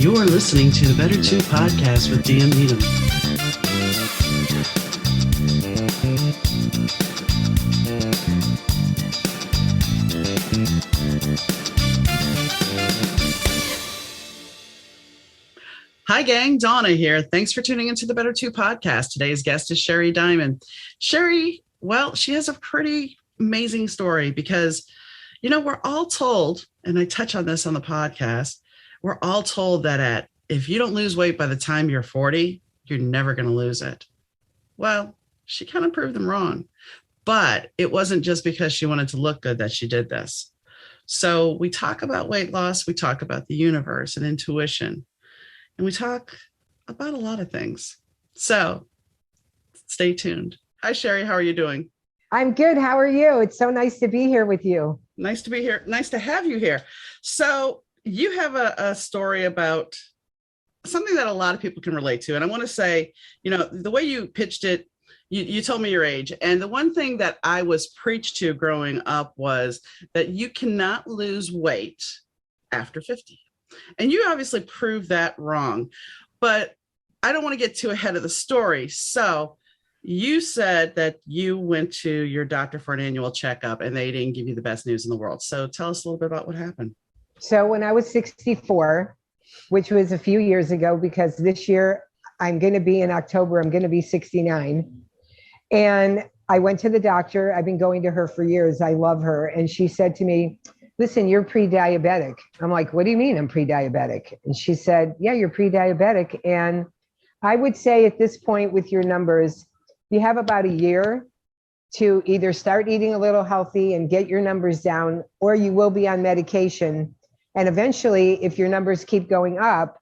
You're listening to the Better 2 podcast with DM Needham. Hi, gang. Donna here. Thanks for tuning into the Better 2 podcast. Today's guest is Sherry Diamond. Sherry, well, she has a pretty amazing story because, you know, we're all told, and I touch on this on the podcast, we're all told that if you don't lose weight by the time you're 40, you're never going to lose it. Well, she kind of proved them wrong, but it wasn't just because she wanted to look good that she did this. So we talk about weight loss, we talk about the universe and intuition, and we talk about a lot of things. So stay tuned. Hi, Sherry. How are you doing? I'm good. How are you? It's so nice to be here with you. Nice to be here. Nice to have you here. So you have a story about something that a lot of people can relate to. And I want to say, you know, the way you pitched it, you told me your age. And the one thing that I was preached to growing up was that you cannot lose weight after 50. And you obviously proved that wrong, but I don't want to get too ahead of the story. So you said that you went to your doctor for an annual checkup and they didn't give you the best news in the world. So tell us a little bit about what happened. So when I was 64, which was a few years ago, because this year I'm going to be in October, I'm going to be 69. And I went to the doctor. I've been going to her for years. I love her. And she said to me, listen, you're pre-diabetic. I'm like, what do you mean I'm pre-diabetic? And she said, yeah, you're pre-diabetic. And I would say at this point with your numbers, you have about a year to either start eating a little healthy and get your numbers down, or you will be on medication. And eventually, if your numbers keep going up,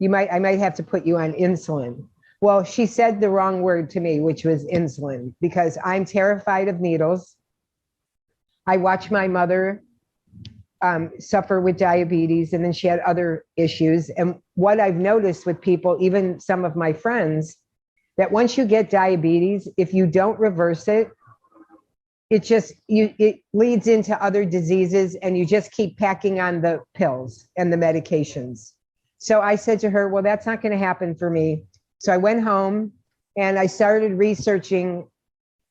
I might have to put you on insulin. Well, she said the wrong word to me, which was insulin, because I'm terrified of needles. I watched my mother suffer with diabetes, and then she had other issues. And what I've noticed with people, even some of my friends, that once you get diabetes, if you don't reverse it, it leads into other diseases, and you just keep packing on the pills and the medications. So I said to her, well, that's not going to happen for me. So I went home and I started researching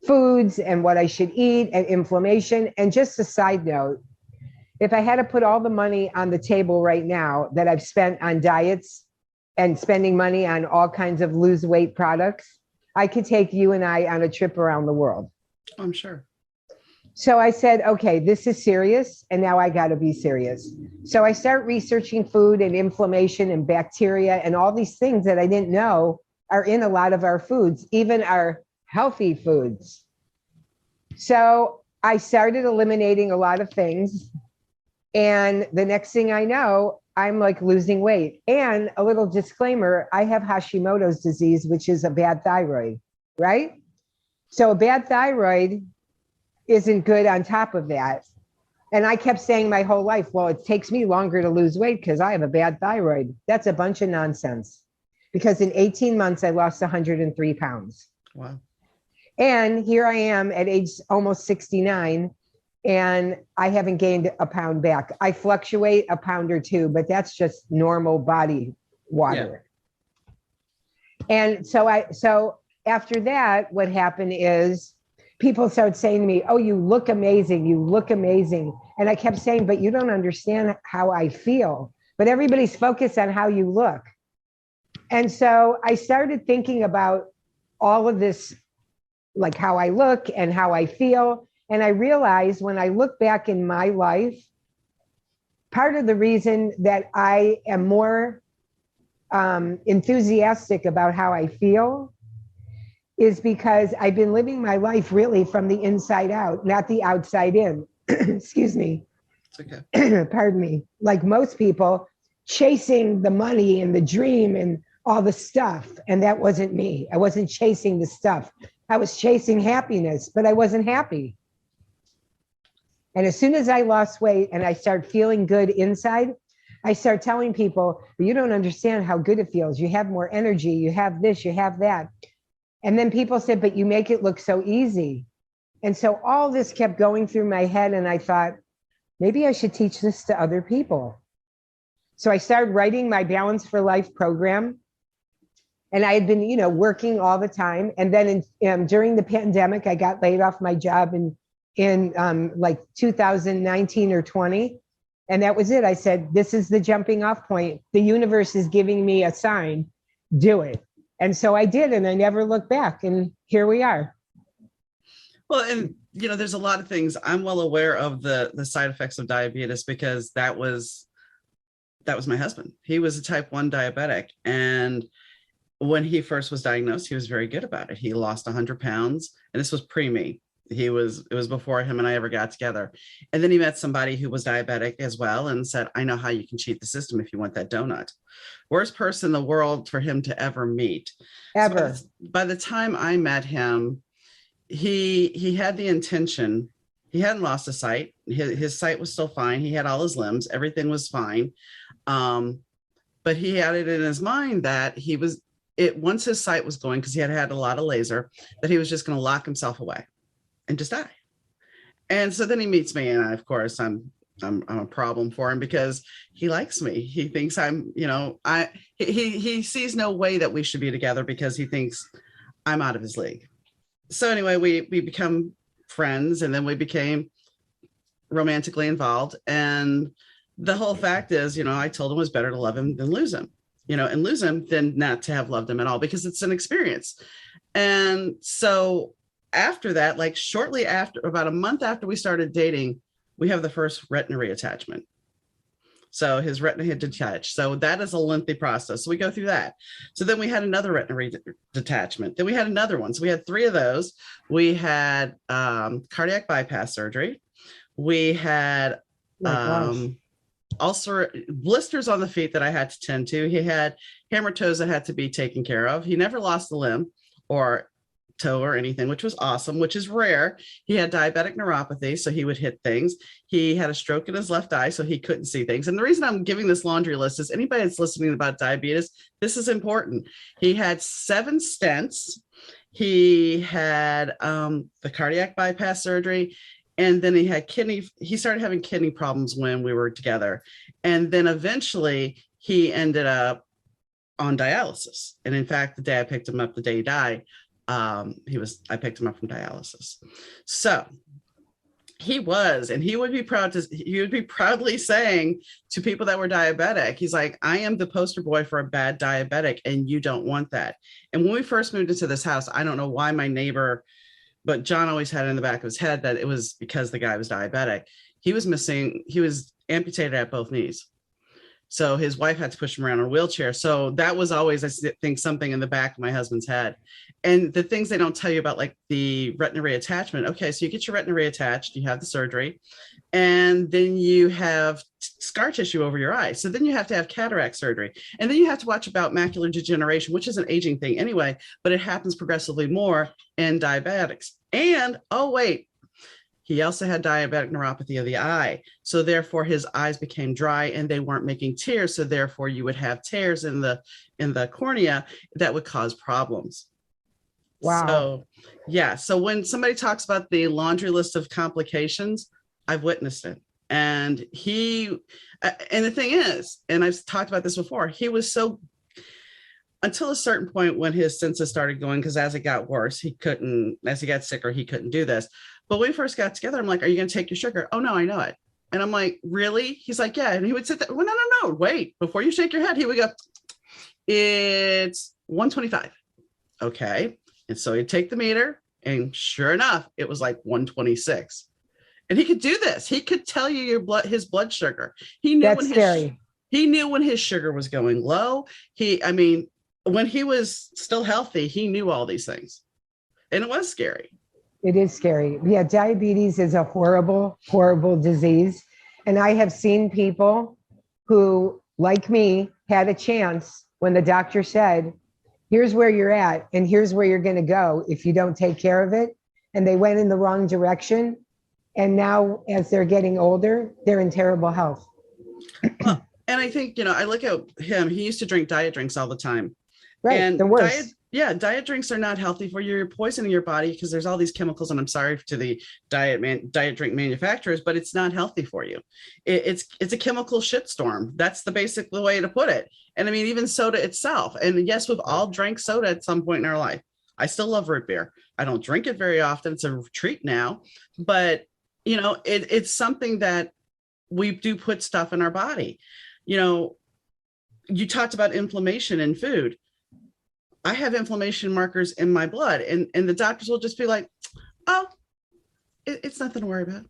foods and what I should eat and inflammation. And just a side note, if I had to put all the money on the table right now that I've spent on diets and spending money on all kinds of lose weight products, I could take you and I on a trip around the world. I'm sure. So I said, okay, this is serious, and now I got to be serious. So I start researching food and inflammation and bacteria and all these things that I didn't know are in a lot of our foods, even our healthy foods. So I started eliminating a lot of things. And the next thing I know, I'm like losing weight. And a little disclaimer, I have Hashimoto's disease, which is a bad thyroid, right? So a bad thyroid isn't good on top of that. And I kept saying my whole life, well, it takes me longer to lose weight because I have a bad thyroid. That's a bunch of nonsense. Because in 18 months, I lost 103 pounds. Wow. And here I am at age almost 69, and I haven't gained a pound back. I fluctuate a pound or two, but that's just normal body water. Yeah. And so after that, what happened is people started saying to me, oh, you look amazing. You look amazing. And I kept saying, but you don't understand how I feel. But everybody's focused on how you look. And so I started thinking about all of this, like how I look and how I feel. And I realized when I look back in my life, part of the reason that I am more enthusiastic about how I feel is because I've been living my life really from the inside out, not the outside in. Excuse me. It's okay. Pardon me. Like most people, chasing the money and the dream and all the stuff. And that wasn't me. I wasn't chasing the stuff. I was chasing happiness, but I wasn't happy. And as soon as I lost weight and I started feeling good inside, I start telling people, you don't understand how good it feels. You have more energy. You have this, you have that. And then people said, but you make it look so easy. And so all this kept going through my head. And I thought, maybe I should teach this to other people. So I started writing my Balance for Life program. And I had been, working all the time. And then during the pandemic, I got laid off my job in like 2019 or 20. And that was it. I said, this is the jumping off point. The universe is giving me a sign. Do it. And so I did, and I never looked back. And here we are. Well, and there's a lot of things. I'm well aware of the side effects of diabetes because that was my husband. He was a type 1 diabetic, and when he first was diagnosed, he was very good about it. He lost 100 pounds, and this was pre-me. It was before him and I ever got together. And then he met somebody who was diabetic as well and said, I know how you can cheat the system if you want that donut. Worst person in the world for him to ever meet. Ever. So by the time I met him, he had the intention. He hadn't lost his sight. His sight was still fine. He had all his limbs. Everything was fine. But he had it in his mind that once his sight was going, because he had a lot of laser, that he was just going to lock himself away and just die. And so then he meets me, and of course I'm a problem for him because he likes me. He thinks he sees no way that we should be together because he thinks I'm out of his league. So anyway, we become friends, and then we became romantically involved. And the whole fact is, I told him it was better to love him than lose him, and lose him than not to have loved him at all, because it's an experience. And so after that, like shortly after, about a month after we started dating, we have the first retina reattachment. So his retina had detached. So that is a lengthy process. So we go through that. So then we had another retina detachment. Then we had another one. So we had 3 of those. We had cardiac bypass surgery. We had blisters on the feet that I had to tend to. He had hammer toes that had to be taken care of. He never lost a limb or toe or anything, which was awesome, which is rare. He had diabetic neuropathy, so he would hit things. He had a stroke in his left eye, so he couldn't see things. And the reason I'm giving this laundry list is anybody that's listening about diabetes, this is important. He had 7 stents. He had the cardiac bypass surgery. And then he started having kidney problems when we were together. And then eventually he ended up on dialysis. And in fact, the day I picked him up, the day he died, I picked him up from dialysis. So he would be proudly saying to people that were diabetic, he's like, I am the poster boy for a bad diabetic, and you don't want that. And when we first moved into this house, I don't know why my neighbor, but John always had it in the back of his head that it was because the guy was diabetic. He was amputated at both knees. So his wife had to push him around in a wheelchair. So that was always, I think, something in the back of my husband's head. And the things they don't tell you about, like the retina reattachment. Okay, so you get your retina reattached, you have the surgery, and then you have scar tissue over your eye. So then you have to have cataract surgery. And then you have to watch about macular degeneration, which is an aging thing anyway, but it happens progressively more in diabetics. And, oh, wait, he also had diabetic neuropathy of the eye. So therefore his eyes became dry and they weren't making tears. So therefore you would have tears in the cornea that would cause problems. Wow. So yeah. So when somebody talks about the laundry list of complications, I've witnessed it. And and the thing is, and I've talked about this before, he was so, until a certain point when his senses started going, because as it got worse, as he got sicker, he couldn't do this. But when we first got together, I'm like, are you going to take your sugar? Oh, no, I know it. And I'm like, really? He's like, yeah. And he would sit there. Well, no. Wait, before you shake your head, he would go, it's 125. Okay. And so he'd take the meter, and sure enough, it was like 126. And he could do this. He could tell you his blood sugar. He knew when his sugar was going low. When he was still healthy, he knew all these things. And it was scary. It is scary. Yeah, diabetes is a horrible, horrible disease. And I have seen people who, like me, had a chance when the doctor said, here's where you're at, and here's where you're going to go if you don't take care of it. And they went in the wrong direction. And now, as they're getting older, they're in terrible health. Well, and I think, I look at him, he used to drink diet drinks all the time. Right, and the worst. Yeah, diet drinks are not healthy for you. You're poisoning your body because there's all these chemicals, and I'm sorry to the diet drink manufacturers, but it's not healthy for you. It's a chemical shitstorm. That's the basic way to put it. And I mean, even soda itself. And yes, we've all drank soda at some point in our life. I still love root beer. I don't drink it very often. It's a treat now, but it's something that we do put stuff in our body. You know, you talked about inflammation in food. I have inflammation markers in my blood, and the doctors will just be like, oh, it's nothing to worry about.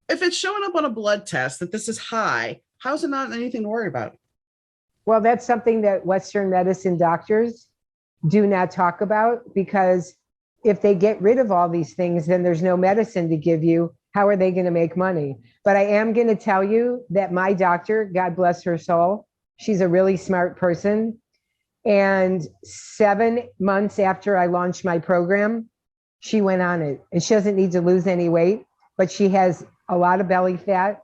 If it's showing up on a blood test that this is high, how's it not anything to worry about? Well, that's something that Western medicine doctors do not talk about, because if they get rid of all these things, then there's no medicine to give you. How are they going to make money? But I am going to tell you that my doctor, God bless her soul, she's a really smart person. And 7 months after I launched my program, she went on it. And she doesn't need to lose any weight, but she has a lot of belly fat.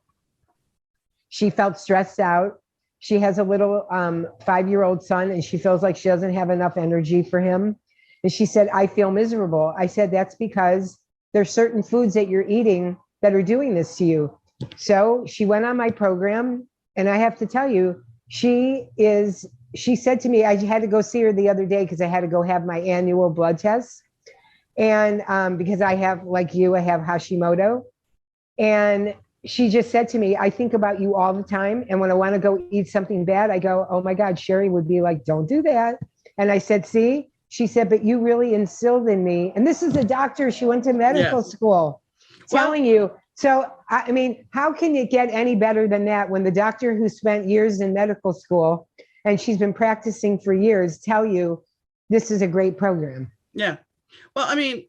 She felt stressed out. She has a little 5-year-old son, and she feels like she doesn't have enough energy for him. And she said, I feel miserable. I said, that's because there's certain foods that you're eating that are doing this to you. So she went on my program, and I have to tell you, she said to me, I had to go see her the other day because I had to go have my annual blood test. And because I have, like you, I have Hashimoto. And she just said to me, I think about you all the time. And when I want to go eat something bad, I go, oh my God, Sherry would be like, don't do that. And I said, see, she said, but you really instilled in me. And this is a doctor. She went to medical school telling you. So, I mean, how can it get any better than that when the doctor who spent years in medical school and she's been practicing for years tell you this is a great program? Yeah. Well, I mean,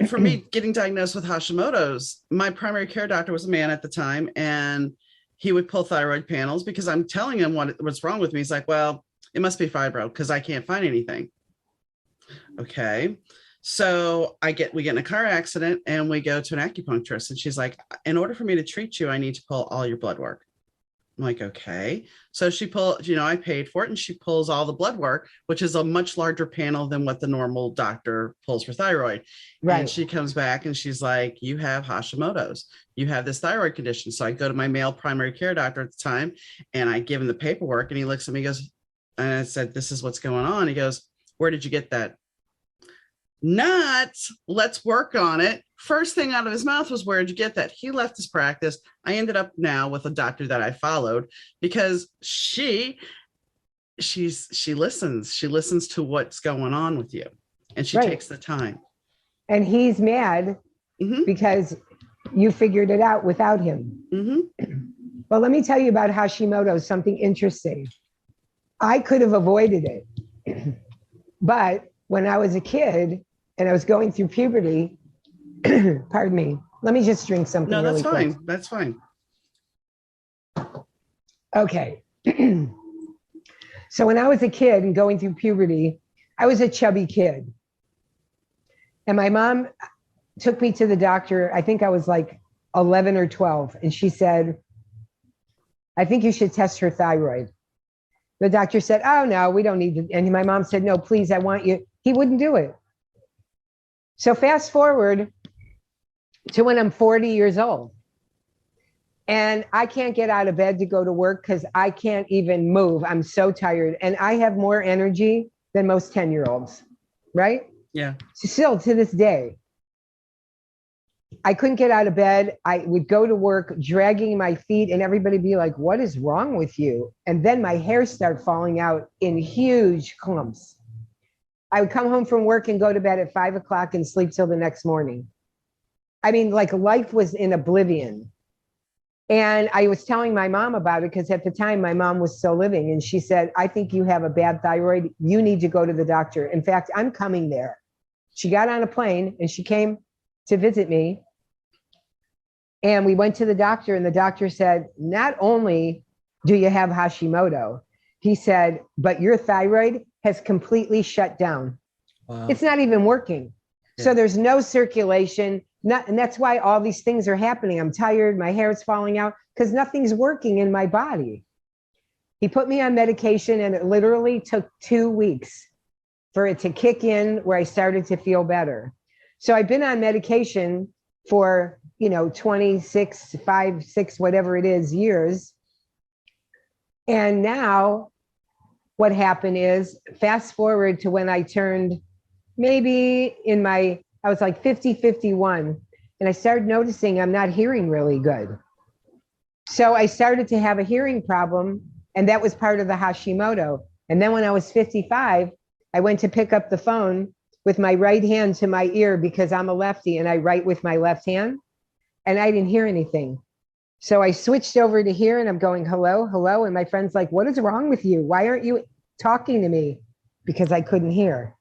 for me, getting diagnosed with Hashimoto's, my primary care doctor was a man at the time, and he would pull thyroid panels because I'm telling him what's wrong with me. He's like, well, it must be fibro because I can't find anything. Okay. So we get in a car accident and we go to an acupuncturist, and she's like, in order for me to treat you, I need to pull all your blood work. I'm like, okay. So she pulled, I paid for it, and she pulls all the blood work, which is a much larger panel than what the normal doctor pulls for thyroid. Right. And she comes back and she's like, you have Hashimoto's. You have this thyroid condition. So I go to my male primary care doctor at the time, and I give him the paperwork, and he looks at me, he goes, and I said, this is what's going on. He goes, where did you get that? Not, let's work on it. First thing out of his mouth was, where'd you get that? He left his practice. I ended up now with a doctor that I followed because she listens. She listens to what's going on with you, and she takes the time. And he's mad because you figured it out without him. Well, let me tell you about Hashimoto's, something interesting. I could have avoided it, but when I was a kid and I was going through puberty, pardon me, let me just drink something. No, that's really fine. quick. That's fine. Okay. So when I was a kid and going through puberty, I was a chubby kid. And my mom took me to the doctor. I think I was like 11 or 12. And she said, I think you should test her thyroid. The doctor said, oh, no, we don't need to. And my mom said, no, please, I want you. He wouldn't do it. So fast forward to when I'm 40 years old. And I can't get out of bed to go to work because I can't even move. I'm so tired. And I have more energy than most 10-year-olds, right? Yeah. Still to this day, I couldn't get out of bed. I would go to work dragging my feet, and everybody be like, what is wrong with you? And then my hair started falling out in huge clumps. I would come home from work and go to bed at 5 o'clock and sleep till the next morning. I mean, like life was in oblivion. And I was telling my mom about it because at the time my mom was still living, and she said, I think you have a bad thyroid. You need to go to the doctor. In fact, I'm coming there. She got on a plane and she came to visit me. And we went to the doctor, and the doctor said, not only do you have Hashimoto, he said, but your thyroid has completely shut down. Wow. It's not even working. Yeah. So there's no circulation. And that's why all these things are happening. I'm tired. My hair is falling out because nothing's working in my body. He put me on medication, and it literally took 2 weeks for it to kick in where I started to feel better. So I've been on medication for, 26, 5, 6, whatever it is, years. And now what happened is, fast forward to when I turned maybe I was like 50, 51, and I started noticing I'm not hearing really good. So I started to have a hearing problem, and that was part of the Hashimoto. And then when I was 55, I went to pick up the phone with my right hand to my ear because I'm a lefty and I write with my left hand, and I didn't hear anything. So I switched over to here and I'm going, hello, hello. And my friend's like, what is wrong with you? Why aren't you talking to me? Because I couldn't hear.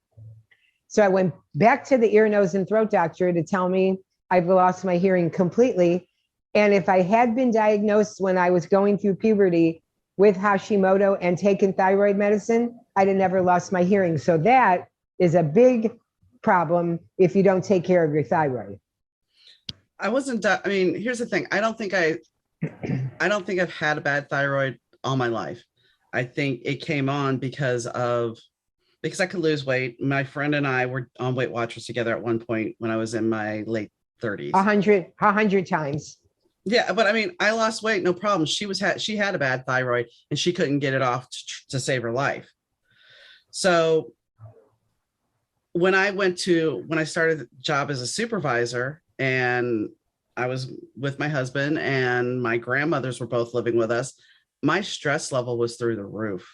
So I went back to the ear, nose, and throat doctor to tell me I've lost my hearing completely. And if I had been diagnosed when I was going through puberty with Hashimoto and taken thyroid medicine, I'd have never lost my hearing. So that is a big problem if you don't take care of your thyroid. Here's the thing. I don't think I've had a bad thyroid all my life. I think it came on because I could lose weight. My friend and I were on Weight Watchers together at one point when I was in my late 30s. 100 times. Yeah, but I lost weight, no problem. She had a bad thyroid and she couldn't get it off to save her life. So when I started the job as a supervisor, and I was with my husband and my grandmothers were both living with us, my stress level was through the roof.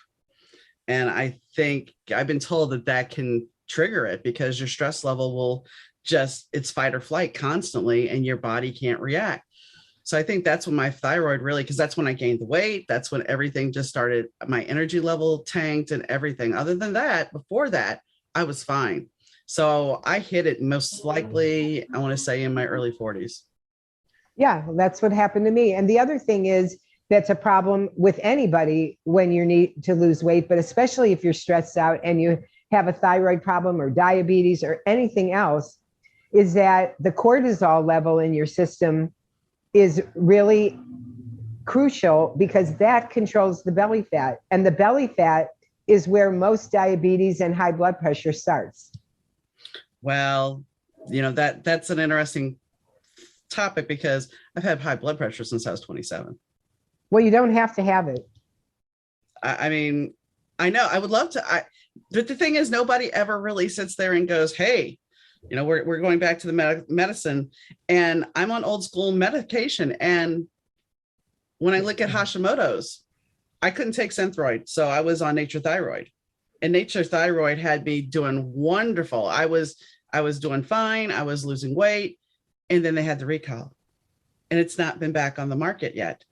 And I think I've been told that can trigger it because your stress level will it's fight or flight constantly and your body can't react. So I think that's when my thyroid really, because that's when I gained the weight. That's when everything just started. My energy level tanked and everything. Other than that, before that, I was fine. So I hit it most likely, I want to say, in my early 40s. Yeah, that's what happened to me. And the other thing is, that's a problem with anybody when you need to lose weight, but especially if you're stressed out and you have a thyroid problem or diabetes or anything else, is that the cortisol level in your system is really crucial because that controls the belly fat. And the belly fat is where most diabetes and high blood pressure starts. Well, that's an interesting topic because I've had high blood pressure since I was 27. Well, you don't have to have it. I know I would love to. But the thing is, nobody ever really sits there and goes, hey, we're going back to the medicine, and I'm on old school medication. And when I look at Hashimoto's, I couldn't take Synthroid. So I was on Nature Thyroid, and Nature Thyroid had me doing wonderful. I was doing fine. I was losing weight. And then they had the recall, and it's not been back on the market yet.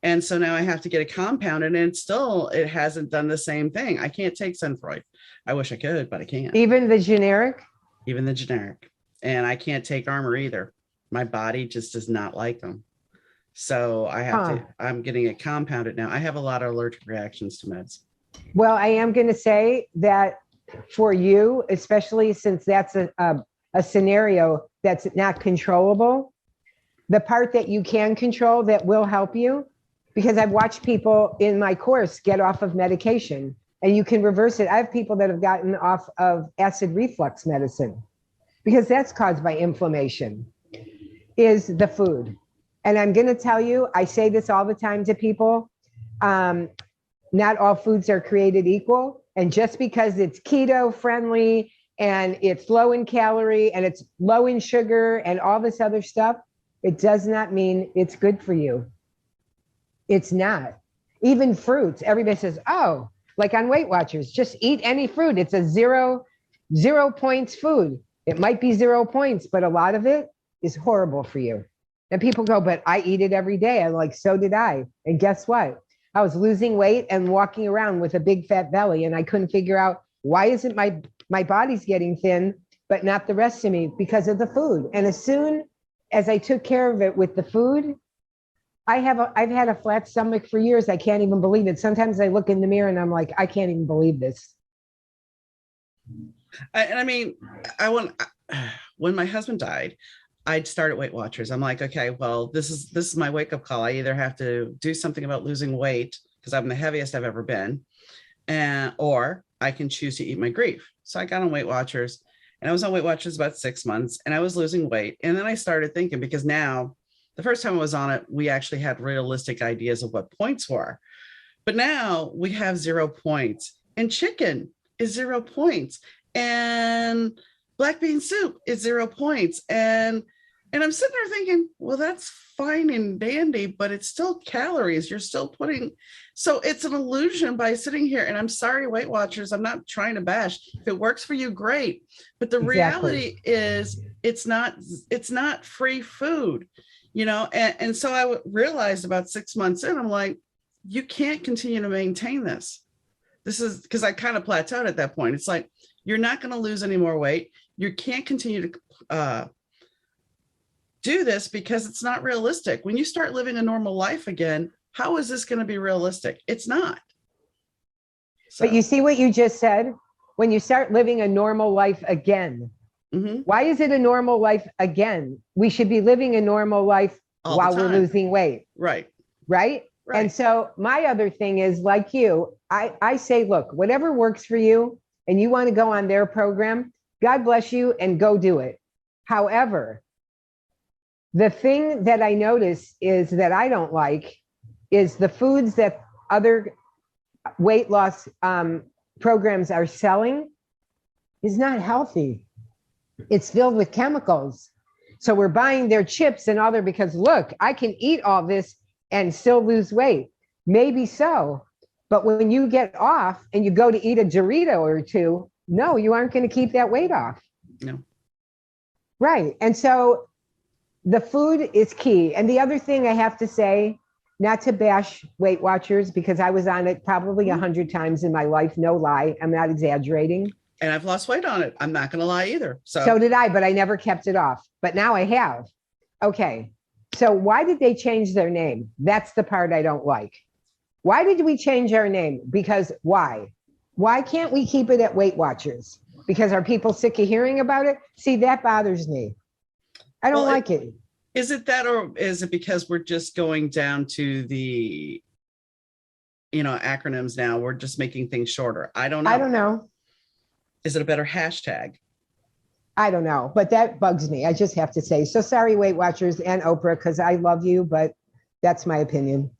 And so now I have to get a compound, and it hasn't done the same thing. I can't take Synthroid. I wish I could, but I can't. Even the generic? Even the generic. And I can't take Armor either. My body just does not like them. So I'm getting it compounded now. I have a lot of allergic reactions to meds. Well, I am going to say that for you, especially since that's a scenario that's not controllable, the part that you can control that will help you, because I've watched people in my course get off of medication and you can reverse it. I have people that have gotten off of acid reflux medicine because that's caused by inflammation, is the food. And I'm going to tell you, I say this all the time to people, not all foods are created equal. And just because it's keto friendly and it's low in calorie and it's low in sugar and all this other stuff, it does not mean it's good for you. It's not. Even fruits, everybody says, oh, like on Weight Watchers, just eat any fruit. It's a zero points food. It might be 0 points, but a lot of it is horrible for you. And people go, but I eat it every day. I'm like, so did I. And guess what? I was losing weight and walking around with a big fat belly, and I couldn't figure out why isn't my body's getting thin, but not the rest of me, because of the food. And as soon as I took care of it with the food, I've had a flat stomach for years. I can't even believe it. Sometimes I look in the mirror and I'm like, I can't even believe this. When my husband died, I'd started Weight Watchers. I'm like, okay, well, this is my wake up call. I either have to do something about losing weight because I'm the heaviest I've ever been, or I can choose to eat my grief. So I got on Weight Watchers, and I was on Weight Watchers about 6 months, and I was losing weight. And then I started thinking, because now the first time I was on it, we actually had realistic ideas of what points were. But now we have 0 points, and chicken is 0 points, and black bean soup is 0 points. And I'm sitting there thinking, well, that's fine and dandy, but it's still calories. You're still putting, so it's an illusion by sitting here. And I'm sorry, Weight Watchers, I'm not trying to bash. If it works for you, great. But the reality is it's not free food, and so I realized about 6 months in, I'm like, you can't continue to maintain this. This is because I kind of plateaued at that point. It's like, you're not going to lose any more weight. You can't continue to do this because it's not realistic. When you start living a normal life again, how is this going to be realistic? It's not. So. But you see what you just said? When you start living a normal life again, why is it a normal life again? We should be living a normal life while we're losing weight. Right. And so my other thing is, like you, I say, look, whatever works for you and you want to go on their program, God bless you and go do it. However, the thing that I notice is that I don't like is the foods that other weight loss programs are selling is not healthy. It's filled with chemicals. So we're buying their chips and other because, look, I can eat all this and still lose weight. Maybe so. But when you get off and you go to eat a Dorito or two, no, you aren't going to keep that weight off. No. Right. And so the food is key. And the other thing I have to say, not to bash Weight Watchers, because I was on it probably 100 times in my life. No lie. I'm not exaggerating. And I've lost weight on it. I'm not going to lie either. So did I, but I never kept it off. But now I have. Okay. So why did they change their name? That's the part I don't like. Why did we change our name? Because why? Why can't we keep it at Weight Watchers? Because are people sick of hearing about it? See, that bothers me. I don't like it. Is it that, or is it because we're just going down to the, acronyms now? We're just making things shorter. I don't know. Is it a better hashtag? I don't know, but that bugs me. I just have to say. So sorry, Weight Watchers and Oprah, because I love you, but that's my opinion.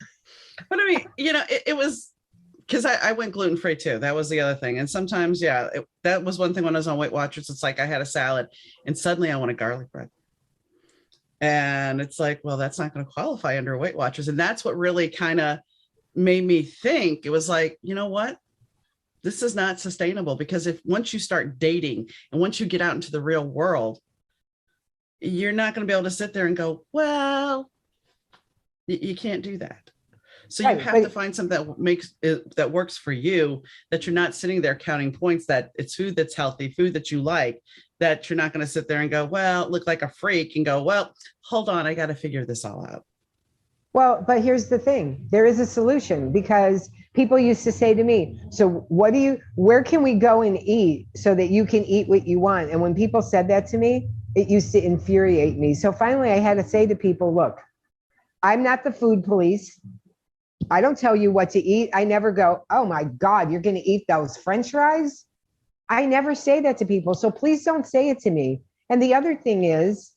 But I mean, it was because I went gluten-free too. That was the other thing. And sometimes, that was one thing when I was on Weight Watchers. It's like I had a salad and suddenly I wanted garlic bread. And it's like, well, that's not going to qualify under Weight Watchers. And that's what really kind of made me think. It was like, you know what? This is not sustainable, because once you start dating and once you get out into the real world, you're not going to be able to sit there and go, well, you can't do that. So you have to find something that works for you, that you're not sitting there counting points, that it's food that's healthy, food that you like, that you're not going to sit there and go, well, look like a freak, and go, well, hold on, I got to figure this all out. Well, but here's the thing. There is a solution, because people used to say to me, so where can we go and eat so that you can eat what you want? And when people said that to me, it used to infuriate me. So finally I had to say to people, look, I'm not the food police. I don't tell you what to eat. I never go, oh my God, you're going to eat those French fries? I never say that to people. So please don't say it to me. And the other thing is,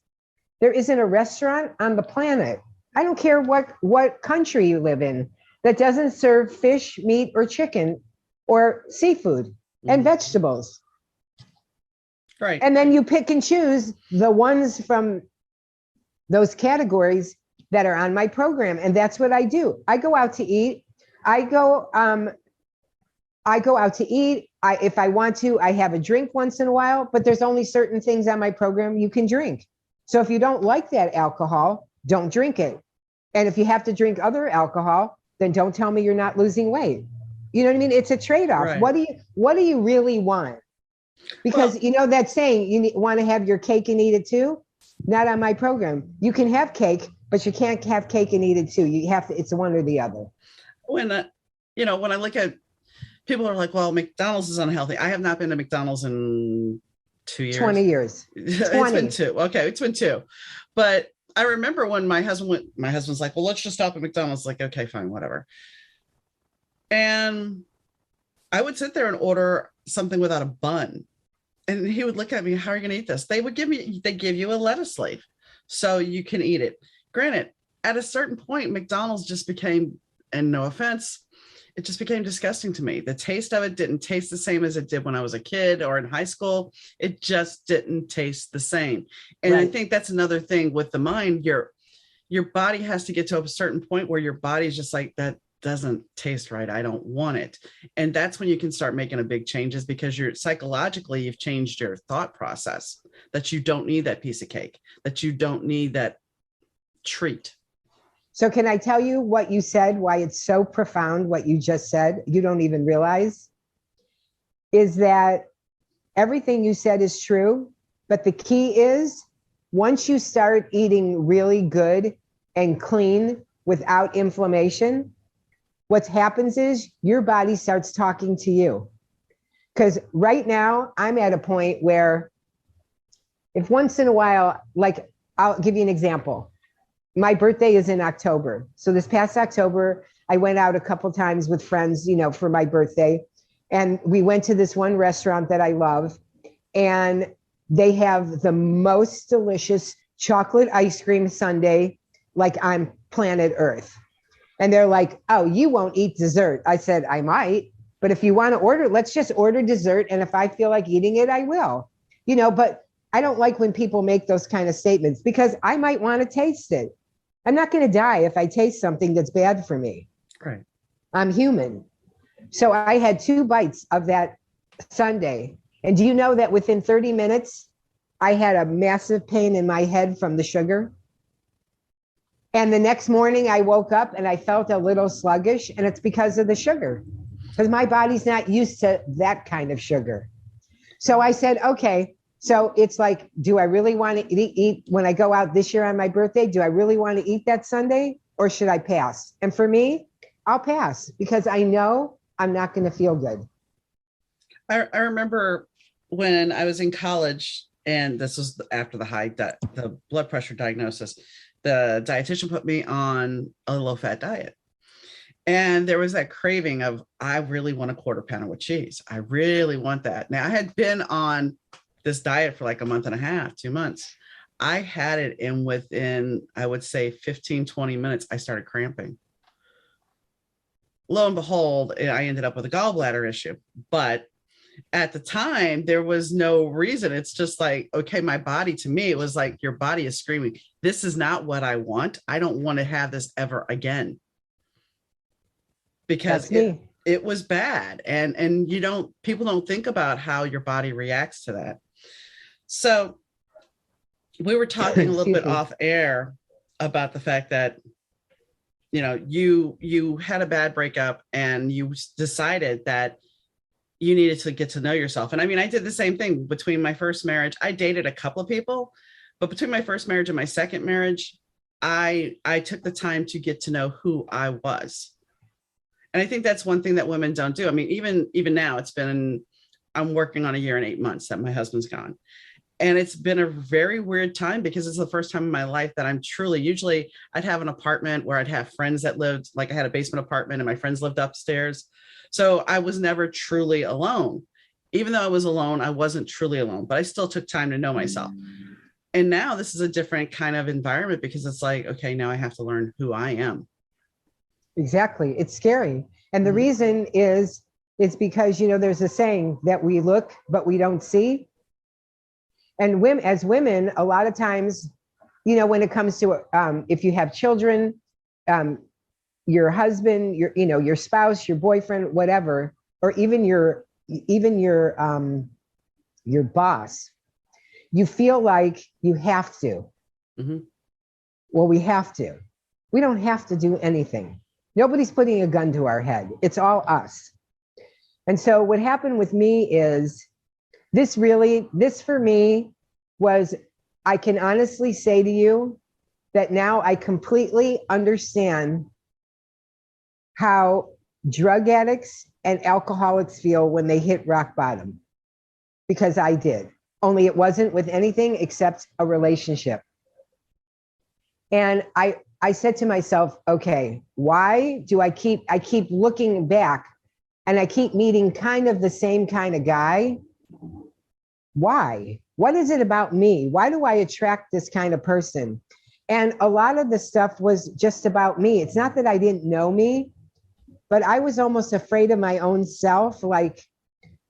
there isn't a restaurant on the planet, I don't care what country you live in, that doesn't serve fish, meat, or chicken, or seafood and vegetables. Right. And then you pick and choose the ones from those categories that are on my program. And that's what I do. I go out to eat. I go out to eat. If I want to, I have a drink once in a while, but there's only certain things on my program you can drink. So if you don't like that alcohol, don't drink it. And if you have to drink other alcohol, then don't tell me you're not losing weight. You know what I mean? It's a trade-off. Right. What do you really want? Because that saying, you want to have your cake and eat it too? Not on my program. You can have cake, but you can't have cake and eat it too. You have to, it's one or the other. When I look at, people are like, well, McDonald's is unhealthy. I have not been to McDonald's in 2 years. 20 years. 20. It's been 2. Okay. It's been 2. But I remember when my husband's like, well, let's just stop at McDonald's. Like, okay, fine, whatever. And I would sit there and order something without a bun. And he would look at me, how are you going to eat this? They give you a lettuce leaf so you can eat it. Granted, at a certain point, McDonald's just became, and no offense, it just became disgusting to me. The taste of it didn't taste the same as it did when I was a kid or in high school. It just didn't taste the same. And I think that's another thing with the mind. Your body has to get to a certain point where your body's just like, that doesn't taste right. I don't want it. And that's when you can start making a big changes, because you're psychologically, you've changed your thought process that you don't need that piece of cake, that you don't need that treat. So can I tell you what you said, why it's so profound, what you just said, you don't even realize, is that everything you said is true, but the key is once you start eating really good and clean without inflammation, what happens is your body starts talking to you. Because right now I'm at a point where if once in a while, like I'll give you an example. My birthday is in October. So this past October, I went out a couple times with friends, for my birthday. And we went to this one restaurant that I love. And they have the most delicious chocolate ice cream sundae, like on planet Earth. And they're like, oh, you won't eat dessert. I said, I might. But if you want to order, let's just order dessert. And if I feel like eating it, I will. But I don't like when people make those kind of statements because I might want to taste it. I'm not going to die if I taste something that's bad for me. Right. I'm human. So I had 2 bites of that sundae. And do you know that within 30 minutes, I had a massive pain in my head from the sugar? And the next morning I woke up and I felt a little sluggish, and it's because of the sugar, because my body's not used to that kind of sugar. So I said, okay, so it's like, do I really want to eat when I go out this year on my birthday? Do I really want to eat that sundae, or should I pass? And for me, I'll pass because I know I'm not going to feel good. I remember when I was in college, and this was after the blood pressure diagnosis, the dietitian put me on a low-fat diet. And there was that craving of, I really want a quarter pounder with cheese. I really want that. Now, I had been on this diet for like a month and a half, 2 months. I had it, and within, I would say 15, 20 minutes, I started cramping. Lo and behold, I ended up with a gallbladder issue. But at the time, there was no reason. It's just like, okay, my body, to me, it was like, your body is screaming, this is not what I want. I don't want to have this ever again. Because it was bad. And people don't think about how your body reacts to that. So we were talking a little bit off air about the fact that, you had a bad breakup and you decided that you needed to get to know yourself. And I mean, I did the same thing between my first marriage. I dated a couple of people, but between my first marriage and my second marriage, I took the time to get to know who I was. And I think that's one thing that women don't do. I mean, even now, I'm working on 1 year and 8 months that my husband's gone. And it's been a very weird time because it's the first time in my life that I'm usually I'd have an apartment where I'd have friends that lived, like I had a basement apartment and my friends lived upstairs. So I was never truly alone. Even though I was alone, I wasn't truly alone, but I still took time to know myself. And now this is a different kind of environment because it's like, okay, now I have to learn who I am. Exactly. It's scary. And the reason is, it's because, there's a saying that we look, but we don't see. And as women, a lot of times, when it comes to, if you have children, your husband, your spouse, your boyfriend, whatever, or even your boss, you feel like you have to. Mm-hmm. Well, we have to. We don't have to do anything. Nobody's putting a gun to our head. It's all us. And so what happened with me is this for me was, I can honestly say to you that now I completely understand how drug addicts and alcoholics feel when they hit rock bottom, because I did. Only it wasn't with anything except a relationship. And I said to myself, okay, why do I keep looking back and I keep meeting kind of the same kind of guy? Why? What is it about me? Why do I attract this kind of person? And a lot of the stuff was just about me. It's not that I didn't know me, but I was almost afraid of my own self. Like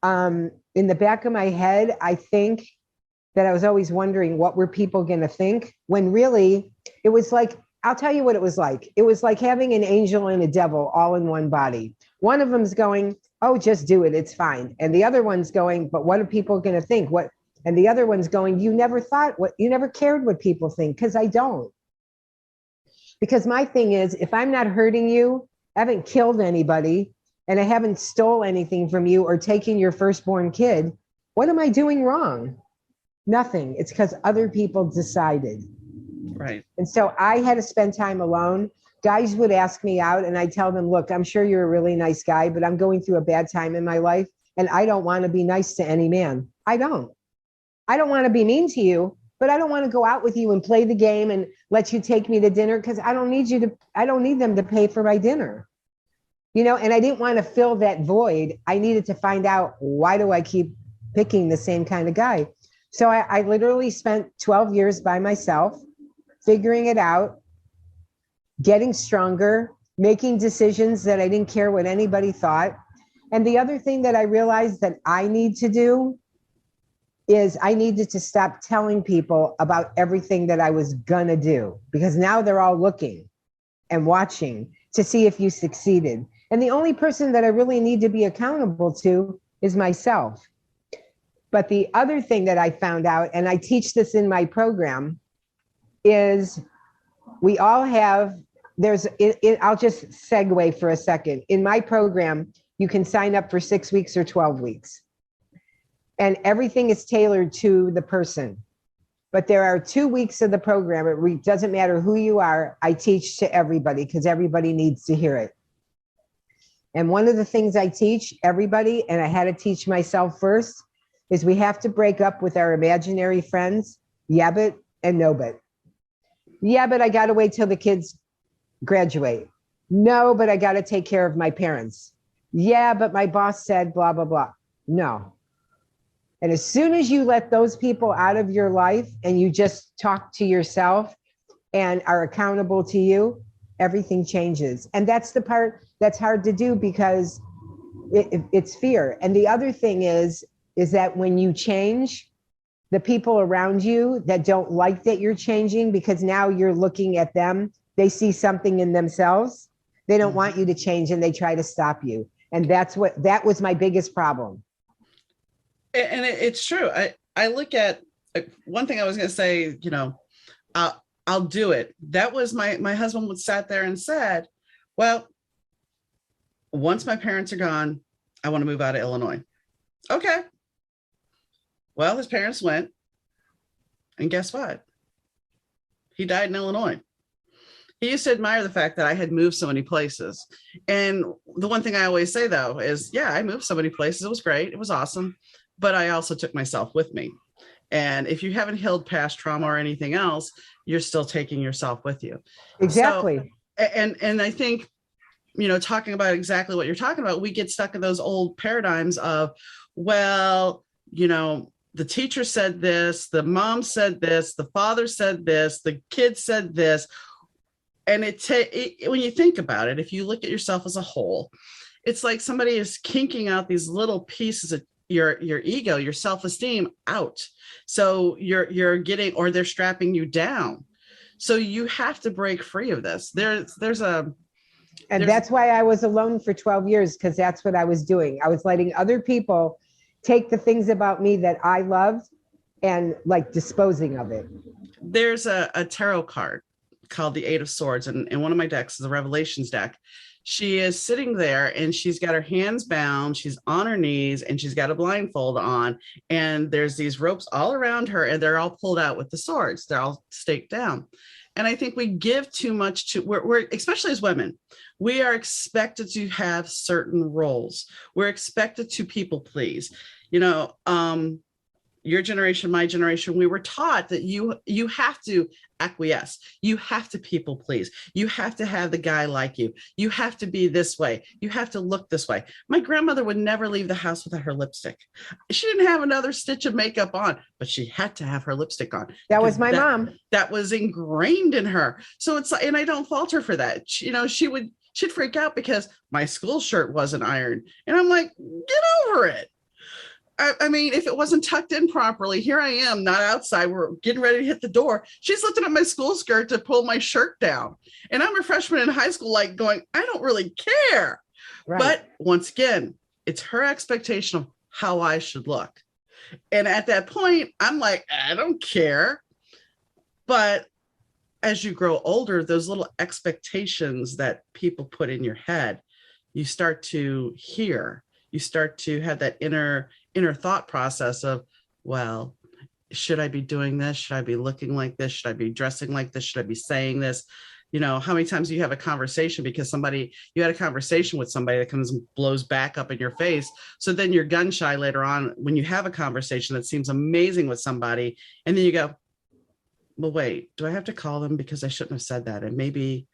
in the back of my head, I think that I was always wondering what were people going to think, when really it was like, I'll tell you what it was like. It was like having an angel and a devil all in one body. One of them's going, oh, just do it, it's fine. And the other one's going, but what are people going to think? What? And the other one's going, you never cared what people think, because I don't. Because my thing is, if I'm not hurting you, I haven't killed anybody, and I haven't stole anything from you or taken your firstborn kid, what am I doing wrong? Nothing. It's because other people decided. Right. And so I had to spend time alone. Guys would ask me out and I tell them, look, I'm sure you're a really nice guy, but I'm going through a bad time in my life and I don't want to be nice to any man. I don't want to be mean to you, but I don't want to go out with you and play the game and let you take me to dinner, because I don't need them to pay for my dinner. And I didn't want to fill that void. I needed to find out, why do I keep picking the same kind of guy? So I literally spent 12 years by myself, figuring it out, getting stronger, making decisions that I didn't care what anybody thought. And the other thing that I realized that I need to do is I needed to stop telling people about everything that I was gonna do, because now they're all looking and watching to see if you succeeded. And the only person that I really need to be accountable to is myself. But the other thing that I found out, and I teach this in my program, is we all have, I'll just segue for a second. In my program, you can sign up for 6 weeks or 12 weeks. And everything is tailored to the person. But there are 2 weeks of the program. It doesn't matter who you are. I teach to everybody because everybody needs to hear it. And one of the things I teach everybody, and I had to teach myself first, is we have to break up with our imaginary friends, yeah, but and no, but. Yeah, but I got to wait till the kids graduate. No, but I got to take care of my parents. Yeah, but my boss said blah, blah, blah. No. And as soon as you let those people out of your life and you just talk to yourself and are accountable to you, everything changes. And that's the part that's hard to do, because it's fear. And the other thing is that when you change, the people around you that don't like that you're changing, because now you're looking at them, they see something in themselves. They don't want you to change and they try to stop you. And that was my biggest problem. And it's true. I look at one thing I was going to say, I'll do it. That was my husband would sat there and said, well, once my parents are gone, I want to move out of Illinois. Okay. Well, his parents went, and guess what? He died in Illinois. He used to admire the fact that I had moved so many places. And the one thing I always say, though, is, yeah, I moved so many places. It was great. It was awesome. But I also took myself with me. And if you haven't healed past trauma or anything else, you're still taking yourself with you. Exactly. So, and I think, talking about exactly what you're talking about, we get stuck in those old paradigms of, well, the teacher said this, the mom said this, the father said this, the kid said this. And when you think about it, if you look at yourself as a whole, it's like somebody is kinking out these little pieces of your ego, your self-esteem out. So you're getting, or they're strapping you down. So you have to break free of this. And that's why I was alone for 12 years, because that's what I was doing. I was letting other people take the things about me that I loved and like disposing of it. There's a tarot card called the Eight of Swords, and one of my decks is the Revelations deck. She is sitting there and she's got her hands bound, she's on her knees, and she's got a blindfold on, and there's these ropes all around her, and they're all pulled out with the swords. They're all staked down. And I think we give too much to, we're especially as women, we are expected to have certain roles. We're expected to people please. your generation, my generation, we were taught that you have to acquiesce, you have to people please, you have to have the guy like you have to be this way, you have to look this way. My grandmother would never leave the house without her lipstick. She didn't have another stitch of makeup on, but she had to have her lipstick on. That was my mom. That was ingrained in her. So it's, and I don't fault her for that. She'd freak out because my school shirt wasn't ironed, and I'm like, get over it. I mean, if it wasn't tucked in properly, here I am, not outside. We're getting ready to hit the door. She's lifting up my school skirt to pull my shirt down. And I'm a freshman in high school, like going, I don't really care. Right. But once again, it's her expectation of how I should look. And at that point, I'm like, I don't care. But as you grow older, those little expectations that people put in your head, you start to hear. You start to have that inner thought process of, well, should I be doing this? Should I be looking like this? Should I be dressing like this? Should I be saying this? You know, how many times do you have a conversation because you had a conversation with somebody that comes and blows back up in your face. So then you're gun shy later on when you have a conversation that seems amazing with somebody. And then you go, well, wait, do I have to call them because I shouldn't have said that? And maybe,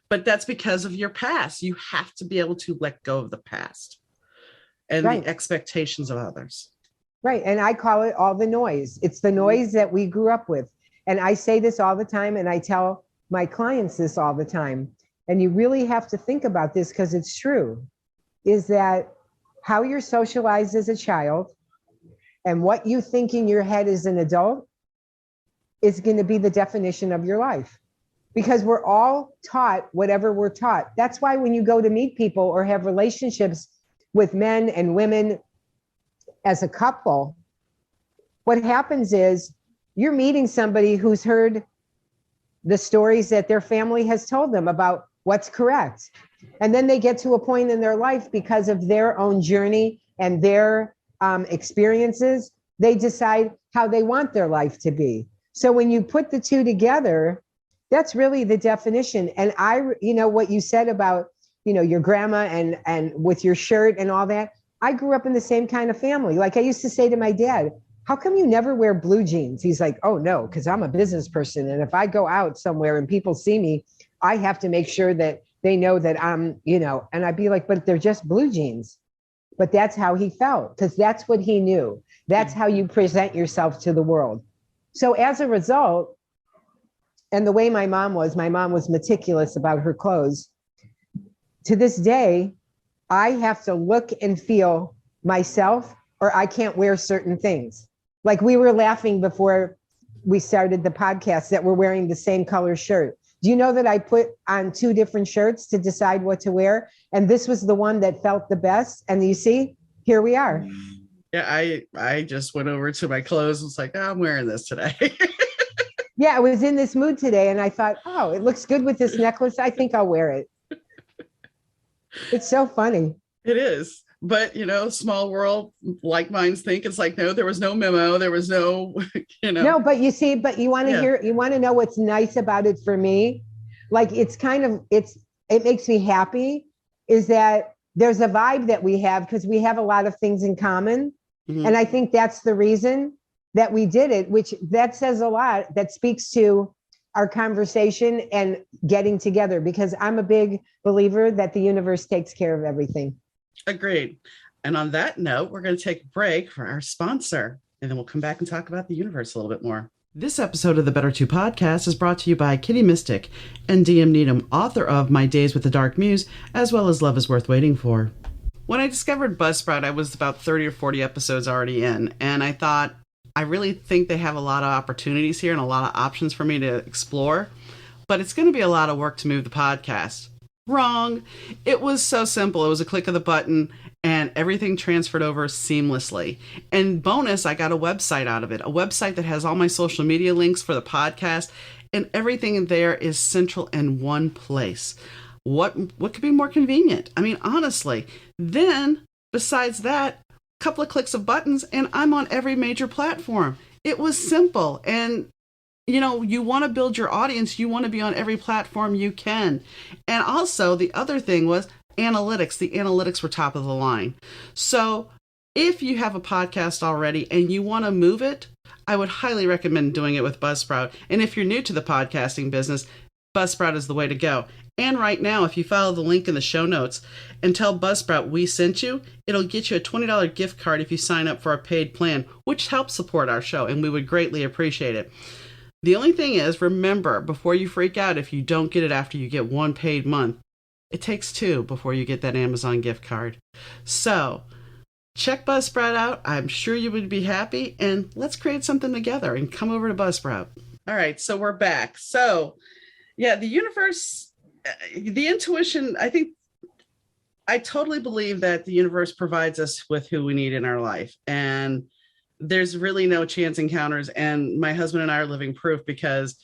but that's because of your past. You have to be able to let go of the past and the expectations of others. Right. And I call it all the noise. It's the noise that we grew up with. And I say this all the time, and I tell my clients this all the time. And you really have to think about this because it's true, is that how you're socialized as a child and what you think in your head as an adult is going to be the definition of your life. Because we're all taught whatever we're taught. That's why when you go to meet people or have relationships with men and women as a couple, what happens is you're meeting somebody who's heard the stories that their family has told them about what's correct. And then they get to a point in their life because of their own journey and their experiences, they decide how they want their life to be. So when you put the two together, that's really the definition. And what you said about your grandma and with your shirt and all that. I grew up in the same kind of family. Like I used to say to my dad, how come you never wear blue jeans? He's like, oh no, because I'm a business person. And if I go out somewhere and people see me, I have to make sure that they know that I'm, and I'd be like, but they're just blue jeans. But that's how he felt, because that's what he knew. That's how you present yourself to the world. So as a result, and the way my mom was meticulous about her clothes. To this day, I have to look and feel myself or I can't wear certain things. Like we were laughing before we started the podcast that we're wearing the same color shirt. Do you know that I put on 2 different shirts to decide what to wear? And this was the one that felt the best. And you see, here we are. Yeah, I just went over to my clothes and was like, oh, I'm wearing this today. Yeah, I was in this mood today and I thought, oh, it looks good with this necklace. I think I'll wear it. It's so funny. It is. But, small world, like minds think. It's like, no, there was no memo. There was no, No, but you see, but you want to you want to know what's nice about it for me? Like, it makes me happy is that there's a vibe that we have because we have a lot of things in common. Mm-hmm. And I think that's the reason that we did it, which that says a lot. That speaks to our conversation and getting together, because I'm a big believer that the universe takes care of everything. Agreed. And on that note, we're going to take a break for our sponsor, and then we'll come back and talk about the universe a little bit more. This episode of the Better 2 podcast is brought to you by Kitty Mystic and DM Needham, author of My Days with the Dark Muse, as well as Love is Worth Waiting For. When I discovered Buzzsprout, I was about 30 or 40 episodes already in, and I thought, I really think they have a lot of opportunities here and a lot of options for me to explore, but it's going to be a lot of work to move the podcast. Wrong. It was so simple. It was a click of the button and everything transferred over seamlessly. And bonus, I got a website out of it, a website that has all my social media links for the podcast, and everything in there is central in one place. What could be more convenient? I mean, honestly. Then, besides that, a couple of clicks of buttons and I'm on every major platform. It was simple. And you want to build your audience. You want to be on every platform you can. And also the other thing was analytics. The analytics were top of the line. So If you have a podcast already and you want to move it, I would highly recommend doing it with Buzzsprout. And if you're new to the podcasting business, Buzzsprout is the way to go. And right now, if you follow the link in the show notes and tell Buzzsprout we sent you, it'll get you a $20 gift card if you sign up for a paid plan, which helps support our show, and we would greatly appreciate it. The only thing is, remember, before you freak out if you don't get it after you get one paid month, it takes two before you get that Amazon gift card. So check Buzzsprout out. I'm sure you would be happy, and let's create something together and come over to Buzzsprout. All right, so we're back. So yeah, the universe, the intuition, I totally believe that the universe provides us with who we need in our life. And there's really no chance encounters. And my husband and I are living proof, because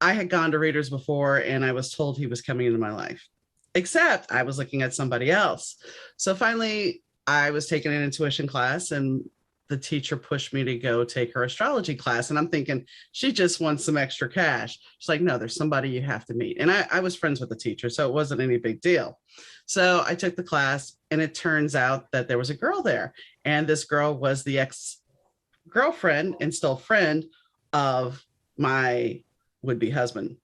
I had gone to readers before and I was told he was coming into my life, except I was looking at somebody else. So finally, I was taking an intuition class, and the teacher pushed me to go take her astrology class. And I'm thinking, she just wants some extra cash. She's like, no, there's somebody you have to meet. And I was friends with the teacher, so it wasn't any big deal. So I took the class, and it turns out that there was a girl there. And this girl was the ex-girlfriend and still friend of my would-be husband.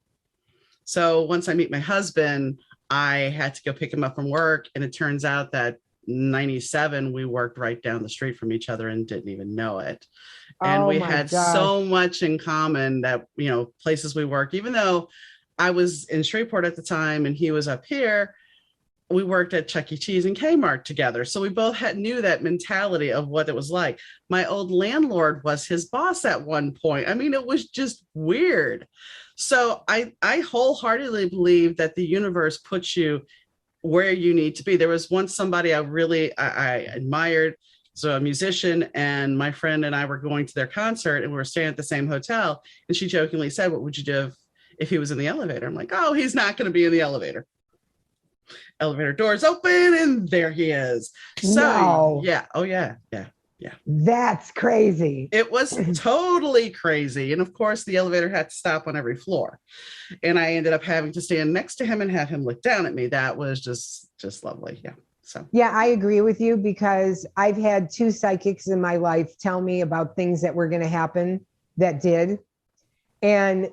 So once I meet my husband, I had to go pick him up from work. And it turns out that 97 we worked right down the street from each other and didn't even know it. And we had so much in common that, places we worked, even though I was in Shreveport at the time and he was up here, we worked at Chuck E. Cheese and Kmart together. So we both knew that mentality of what it was like. My old landlord was his boss at one point. I mean, it was just weird. So I wholeheartedly believe that the universe puts you where you need to be. There was once somebody I admired, so a musician, and my friend and I were going to their concert, and we were staying at the same hotel. And she jokingly said, "What would you do if he was in the elevator?" I'm like, "Oh, he's not going to be in the elevator." Elevator doors open, and there he is. So No. yeah, oh yeah. That's crazy. It was totally crazy. And of course, the elevator had to stop on every floor. And I ended up having to stand next to him and have him look down at me. That was just lovely. Yeah. So yeah, I agree with you, because I've had two psychics in my life tell me about things that were going to happen that did. And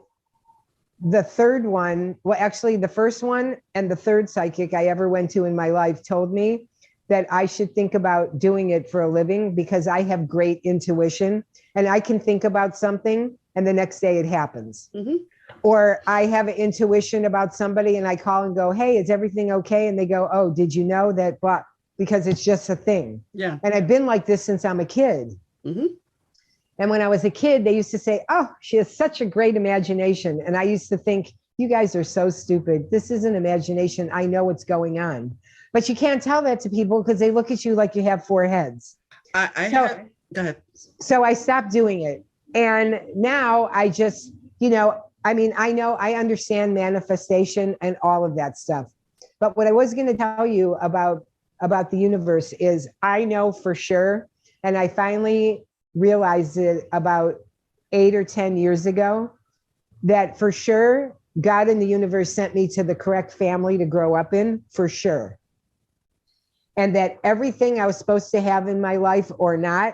the third one, well, actually the first one and the third psychic I ever went to in my life told me that I should think about doing it for a living, because I have great intuition and I can think about something and the next day it happens. Mm-hmm. Or I have an intuition about somebody and I call and go, "Hey, is everything okay?" And they go, "Oh, did you know that?" But because it's just a thing. Yeah. And I've been like this since I'm a kid. Mm-hmm. And when I was a kid, they used to say, "Oh, she has such a great imagination." And I used to think, "You guys are so stupid. This isn't imagination. I know what's going on." But you can't tell that to people because they look at you like you have four heads. Go ahead. So I stopped doing it. And now I just, I understand manifestation and all of that stuff. But what I was going to tell you about the universe is, I know for sure, and I finally realized it about 8 or 10 years ago, that for sure, God and the universe sent me to the correct family to grow up in, for sure. And that everything I was supposed to have in my life or not,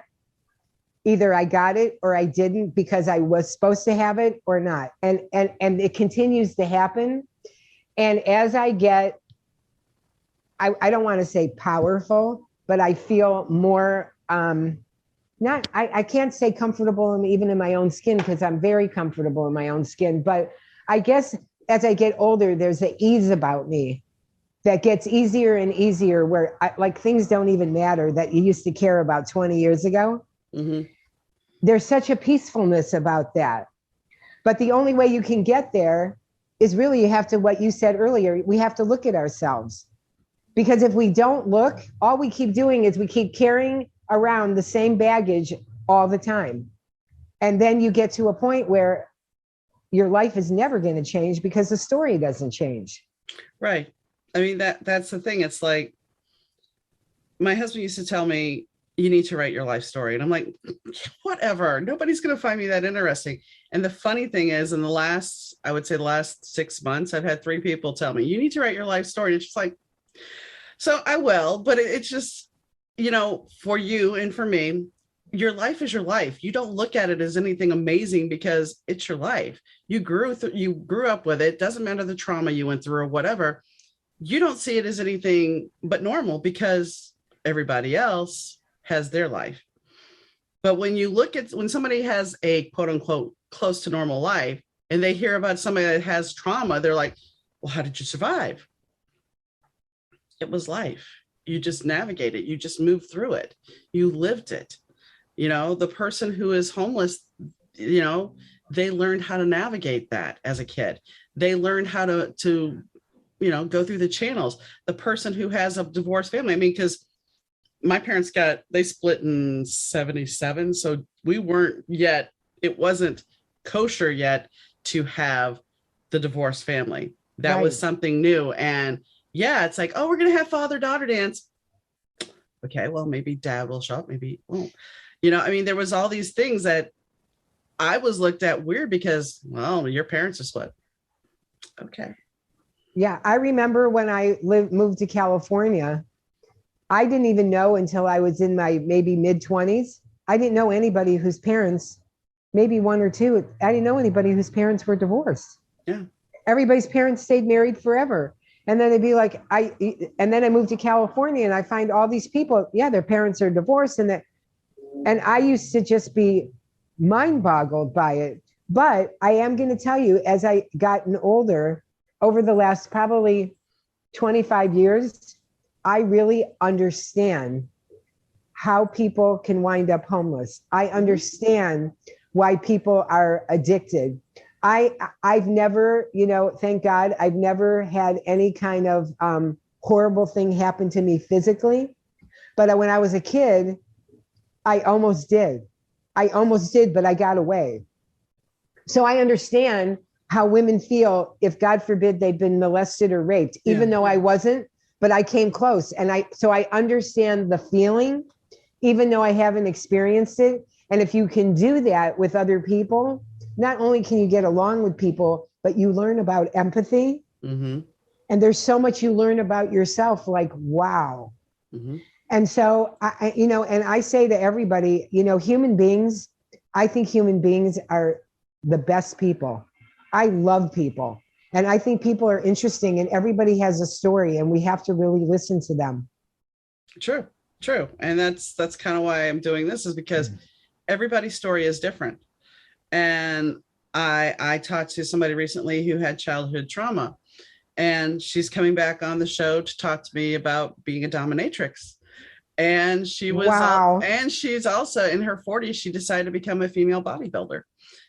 either I got it or I didn't, because I was supposed to have it or not. And it continues to happen. And as I get, I don't want to say powerful, but I feel more, I can't say comfortable even in my own skin, because I'm very comfortable in my own skin. But I guess as I get older, there's an ease about me that gets easier and easier, where things don't even matter that you used to care about 20 years ago. Mm-hmm. There's such a peacefulness about that. But the only way you can get there is really, you have to, what you said earlier, we have to look at ourselves. Because if we don't look, all we keep doing is we keep carrying around the same baggage all the time. And then you get to a point where your life is never going to change because the story doesn't change. Right. I mean, that's the thing. It's like, my husband used to tell me, "You need to write your life story." And I'm like, whatever, nobody's going to find me that interesting. And the funny thing is, in the last 6 months, I've had 3 people tell me, "You need to write your life story." And it's just like, so I will, but it's just, for you and for me, your life is your life. You don't look at it as anything amazing because it's your life. You grew up with it. Doesn't matter the trauma you went through or whatever. You don't see it as anything but normal because everybody else has their life. But when somebody has a quote unquote close to normal life and they hear about somebody that has trauma, they're like, well, how did you survive? It was life. You just navigate it. You just moved through it. You lived it. The person who is homeless, they learned how to navigate that as a kid. They learned how to go through the channels. The person who has a divorced family, I mean, because my parents they split in 77. So it wasn't kosher yet to have the divorced family. That was something new. And yeah, it's like, oh, we're going to have father-daughter dance. Okay, well, maybe dad will show up, maybe he won't. There was all these things that I was looked at weird because, well, your parents are split. Okay. Yeah, I remember when I moved to California, I didn't even know until I was in my maybe mid-20s. I didn't know anybody whose parents, maybe one or two, I didn't know anybody whose parents were divorced. Yeah. Everybody's parents stayed married forever. And then they'd be like, and then I moved to California and I find all these people, yeah, their parents are divorced. And I used to just be mind boggled by it. But I am going to tell you, as I gotten older, over the last probably 25 years, I really understand how people can wind up homeless. I understand why people are addicted. I've never, thank God, I've never had any kind of horrible thing happen to me physically. But when I was a kid, I almost did, but I got away. So I understand how women feel if, God forbid, they've been molested or raped, even though I wasn't, but I came close. So I understand the feeling, even though I haven't experienced it. And if you can do that with other people, not only can you get along with people, but you learn about empathy. Mm-hmm. And there's so much you learn about yourself, like, wow. Mm-hmm. And so, and I say to everybody, human beings, I think human beings are the best people. I love people. And I think people are interesting and everybody has a story and we have to really listen to them. True. And that's kind of why I'm doing this, is because everybody's story is different. And I talked to somebody recently who had childhood trauma, and she's coming back on the show to talk to me about being a dominatrix. And she was, and she's also in her 40s. She decided to become a female bodybuilder.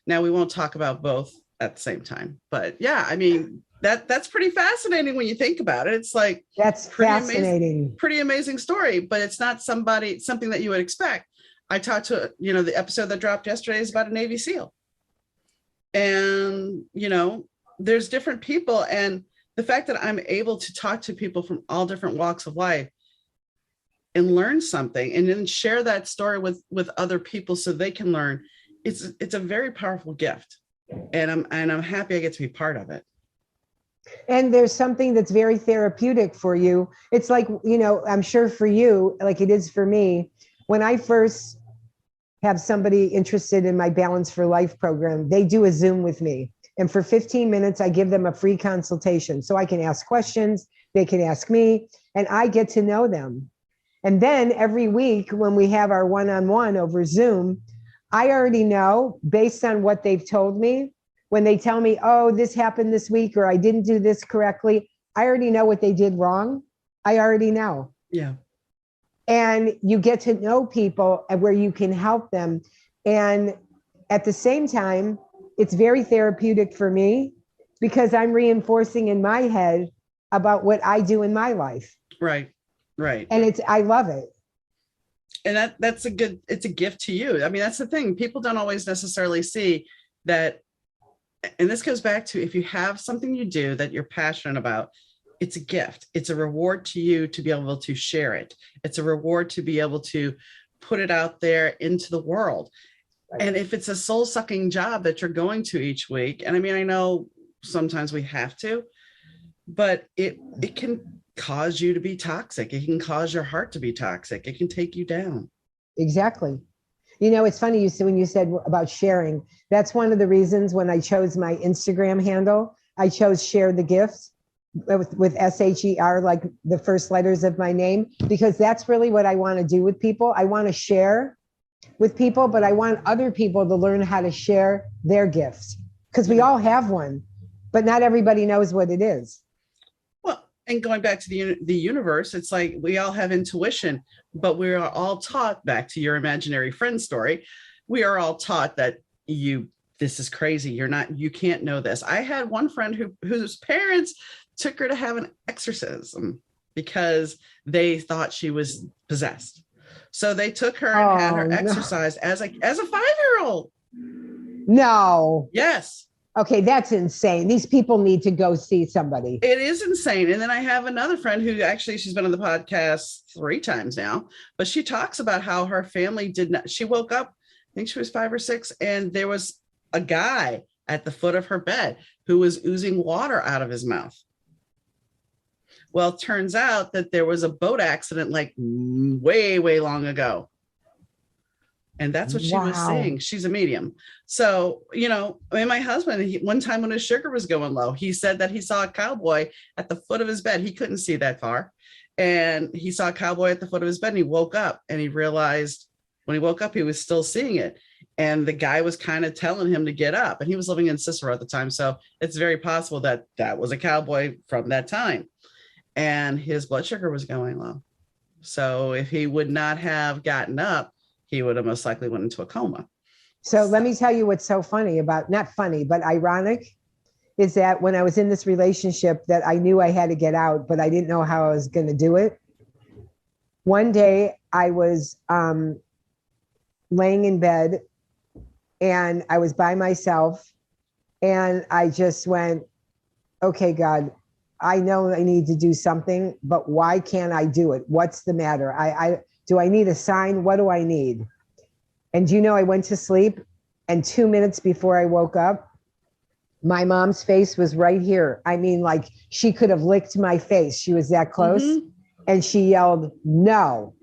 Now, we won't talk about both at the same time, but yeah, I mean, that's pretty fascinating when you think about it. It's like, that's fascinating, pretty amazing story, but it's not something that you would expect. I talked to, the episode that dropped yesterday is about a Navy SEAL. And, there's different people. And the fact that I'm able to talk to people from all different walks of life and learn something and then share that story with other people so they can learn, it's a very powerful gift. And I'm happy I get to be part of it. And there's something that's very therapeutic for you. It's like, I'm sure for you, like it is for me, when I first have somebody interested in my Balance for Life program, they do a Zoom with me. And for 15 minutes, I give them a free consultation. So I can ask questions, they can ask me, and I get to know them. And then every week when we have our one-on-one over Zoom, I already know, based on what they've told me, when they tell me, oh, this happened this week, or I didn't do this correctly, I already know what they did wrong. I already know. Yeah. And you get to know people where you can help them. And at the same time, it's very therapeutic for me because I'm reinforcing in my head about what I do in my life. Right. And I love it. And it's a gift to you. I mean, that's the thing. People don't always necessarily see that. And this goes back to, if you have something you do that you're passionate about, it's a gift. It's a reward to you to be able to share it. It's a reward to be able to put it out there into the world. Right. And if it's a soul-sucking job that you're going to each week, and I mean, I know sometimes we have to, but it can cause you to be toxic. It can cause your heart to be toxic. It can take you down. Exactly. You know, it's funny when you said about sharing. That's one of the reasons when I chose my Instagram handle, I chose Share the Gift with SHER, like the first letters of my name, because that's really what I want to do with people. I want to share with people, but I want other people to learn how to share their gifts, because we all have one, but not everybody knows what it is. Well, and going back to the universe, it's like we all have intuition, but we are all taught, back to your imaginary friend story, we are all taught that this is crazy. You can't know this. I had one friend whose parents took her to have an exorcism because they thought she was possessed. So they took her and had her exorcised as a 5-year-old. No. Yes. Okay, that's insane. These people need to go see somebody. It is insane. And then I have another friend who actually, she's been on the podcast 3 times now, but she talks about how her family she woke up, I think she was 5 or 6, and there was a guy at the foot of her bed who was oozing water out of his mouth. Well, it turns out that there was a boat accident like way, way long ago. And that's what she was saying. She's a medium. So, my husband, one time when his sugar was going low, he said that he saw a cowboy at the foot of his bed. He couldn't see that far. And he saw a cowboy at the foot of his bed, and he woke up, and he realized when he woke up, he was still seeing it. And the guy was kind of telling him to get up, and he was living in Cicero at the time. So it's very possible that that was a cowboy from that time. And his blood sugar was going low. So if he would not have gotten up, he would have most likely went into a coma. So let me tell you what's so funny about, not funny, but ironic, is that when I was in this relationship that I knew I had to get out, but I didn't know how I was going to do it. One day I was laying in bed and I was by myself, and I just went, okay, God, I know I need to do something, but why can't I do it? What's the matter? Do I need a sign? What do I need? And I went to sleep, and 2 minutes before I woke up, my mom's face was right here. I mean, like she could have licked my face. She was that close. Mm-hmm. And she yelled, no.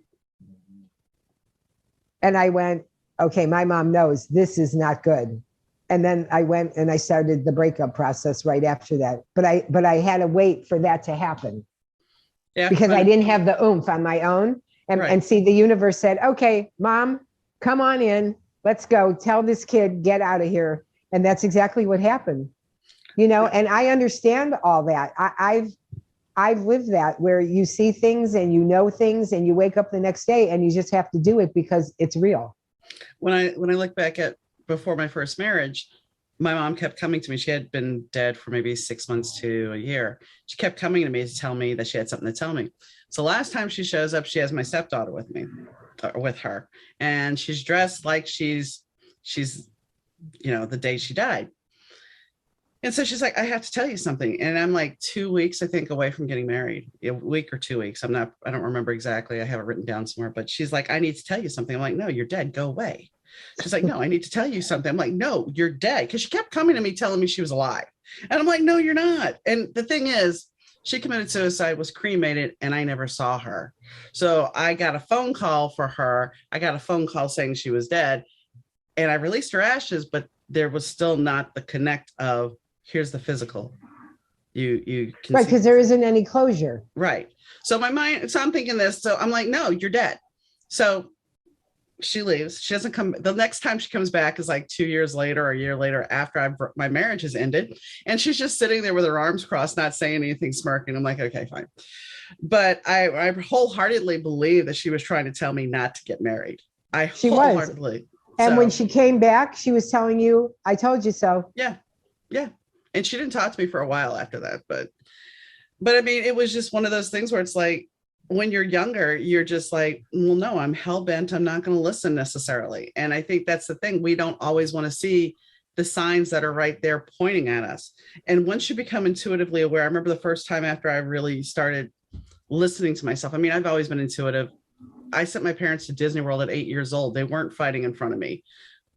And I went, okay, my mom knows this is not good. And then I went and I started the breakup process right after that. But I had to wait for that to happen. Yeah, because I didn't have the oomph on my own. And see, the universe said, okay, Mom, come on in. Let's go. Tell this kid, get out of here. And that's exactly what happened. And I understand all that. I've lived that, where you see things and things, and you wake up the next day and you just have to do it because it's real. When I look back at before my first marriage, my mom kept coming to me. She had been dead for maybe 6 months to a year. She kept coming to me to tell me that she had something to tell me. So last time she shows up, she has my stepdaughter with her, and she's dressed like she's the day she died. And so she's like, I have to tell you something. And I'm like 2 weeks, I think, away from getting married. A week or 2 weeks. I don't remember exactly. I have it written down somewhere, but she's like, I need to tell you something. I'm like, no, you're dead. Go away. She's like, no, I need to tell you something. I'm like, no, you're dead. Because she kept coming to me telling me she was alive. And I'm like, no, you're not. And the thing is, she committed suicide, was cremated, and I never saw her. So I got a phone call for her. I got a phone call saying she was dead. And I released her ashes, but there was still not the connect of, here's the physical. You can right, because there isn't any closure. Right. So I'm thinking this. So I'm like, no, you're dead. So she leaves. She doesn't come. The next time she comes back is like 2 years later or a year later, after my marriage has ended. And she's just sitting there with her arms crossed, not saying anything, smirking. I'm like, okay, fine. But I wholeheartedly believe that she was trying to tell me not to get married. She wholeheartedly. And when she came back, she was telling you, I told you so. Yeah. Yeah. And she didn't talk to me for a while after that. But I mean, it was just one of those things where it's like, when you're younger, you're just like, well, no, I'm hell-bent. I'm not going to listen necessarily. And I think that's the thing. We don't always want to see the signs that are right there pointing at us. And once you become intuitively aware, I remember the first time after I really started listening to myself. I mean, I've always been intuitive. I sent my parents to Disney World at 8 years old. They weren't fighting in front of me.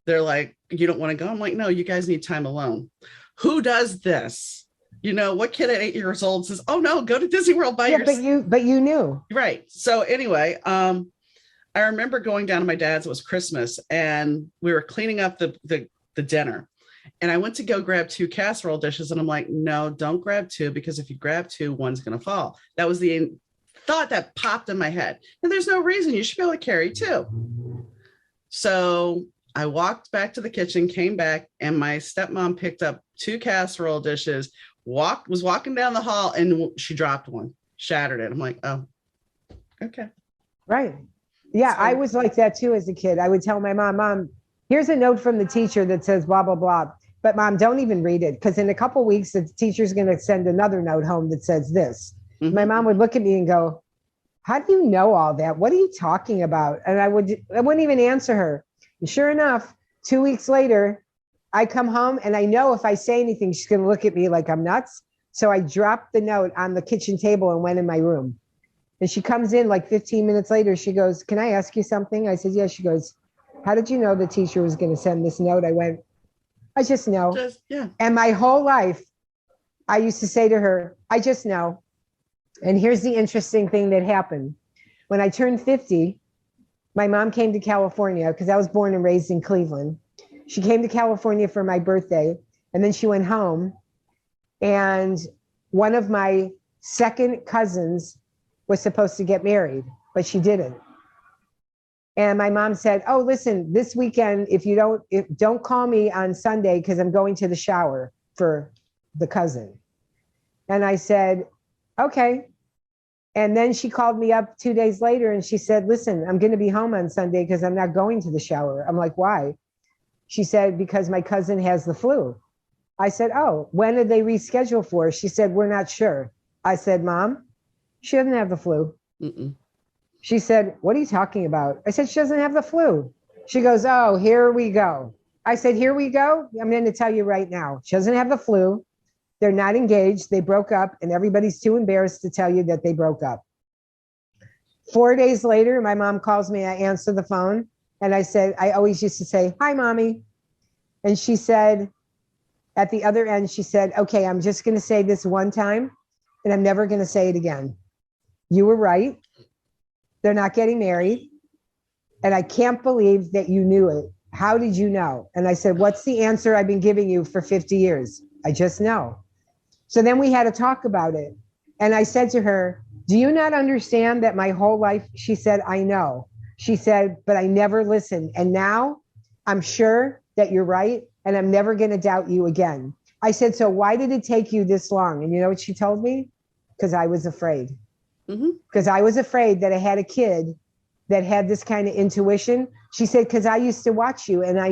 They're like, you don't want to go? I'm like, no, you guys need time alone. Who does this? What kid at 8 years old says, "Oh no, go to Disney World by Yeah, yourself." but you knew. Right. So anyway, I remember going down to my dad's. It was Christmas, and we were cleaning up the dinner. And I went to go grab two casserole dishes, and I'm like, "No, don't grab two, because if you grab two, one's going to fall." That was the thought that popped in my head. And there's no reason, you should be able to carry two. So I walked back to the kitchen, came back, and my stepmom picked up two casserole dishes, was walking down the hall, and she dropped one, shattered it. I'm like, "Oh, okay." Right. Yeah, So, I was like that too as a kid. I would tell my mom, here's a note from the teacher that says blah, blah, blah. But mom, don't even read it, because in a couple of weeks, the teacher's going to send another note home that says this. mm-hmm. My mom would look at me and go, how do you know all that? What are you talking about? And I wouldn't even answer her. And sure enough, 2 weeks later, I come home and I know if I say anything, she's going to look at me like I'm nuts. So I dropped the note on the kitchen table and went in my room. And she comes in like 15 minutes later. She goes, can I ask you something? I said, yeah. She goes, how did you know the teacher was going to send this note? I went, I just know. Yeah. And my whole life, I used to say to her, I just know. And here's the interesting thing that happened. When I turned 50, my mom came to California, because I was born and raised in Cleveland. She came to California for my birthday, and then she went home. And one of my second cousins was supposed to get married, but she didn't. And my mom said, oh, listen, this weekend, don't call me on Sunday, because I'm going to the shower for the cousin. And I said, okay. And then she called me up 2 days later and she said, listen, I'm going to be home on Sunday because I'm not going to the shower. I'm like, why? She said, because my cousin has the flu. I said, oh, when did they reschedule for? She said, we're not sure. I said, Mom, she doesn't have the flu. Mm-mm. She said, what are you talking about? I said, she doesn't have the flu. She goes, oh, here we go. I said, here we go. I'm going to tell you right now. She doesn't have the flu. They're not engaged. They broke up, and everybody's too embarrassed to tell you that they broke up. 4 days later, my mom calls me. I answer the phone, and I said, I always used to say, hi, Mommy. And she said, at the other end, she said, okay, I'm just going to say this one time, and I'm never going to say it again. You were right. They're not getting married, and I can't believe that you knew it. How did you know? And I said, what's the answer I've been giving you for 50 years? I just know. So then we had to talk about it. And I said to her, do you not understand that my whole life? She said, I know. She said, but I never listened. And now I'm sure that you're right. And I'm never going to doubt you again. I said, so why did it take you this long? And you know what she told me? Because I was afraid. Because I was afraid that I had a kid that had this kind of intuition. She said, because I used to watch you and I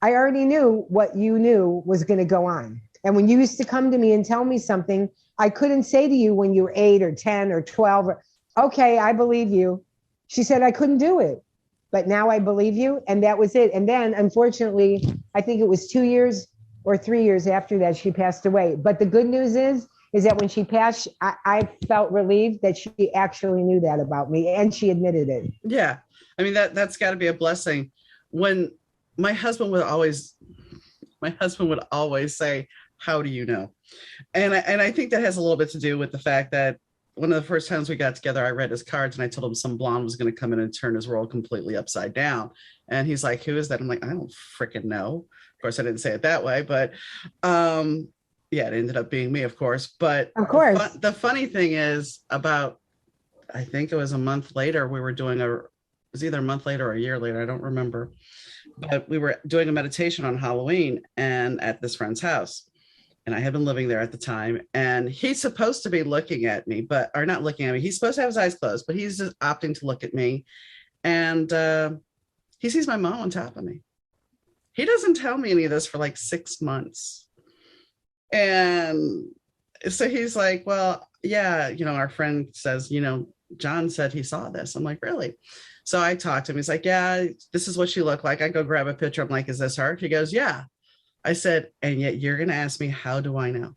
already knew what you knew was going to go on. And when you used to come to me and tell me something, I couldn't say to you when you were 8 or 10 or 12, okay, I believe you. She said, I couldn't do it, but now I believe you. And that was it. And then unfortunately, I think it was 2 years or 3 years after that, she passed away. But the good news is that when she passed, I felt relieved that she actually knew that about me and she admitted it. Yeah. I mean, that's got to be a blessing. When my husband would always say, how do you know? And I think that has a little bit to do with the fact that one of the first times we got together, I read his cards and I told him some blonde was going to come in and turn his world completely upside down. And he's like, who is that? I'm like, I don't freaking know. Of course, I didn't say it that way, but yeah, it ended up being me, of course. But of course, the funny thing is about, I think it was a month later, we were doing it was either a month later or a year later. I don't remember, but we were doing a meditation on Halloween and at this friend's house. And I had been living there at the time, and he's supposed to be looking at me, or not looking at me. He's supposed to have his eyes closed, but he's just opting to look at me. And he sees my mom on top of me. He doesn't tell me any of this for like 6 months. And so he's like, well, yeah, our friend says, John said he saw this. I'm like, really? So I talked to him. He's like, yeah, this is what she looked like. I go grab a picture. I'm like, is this her? He goes, yeah. I said, and yet you're going to ask me, how do I know?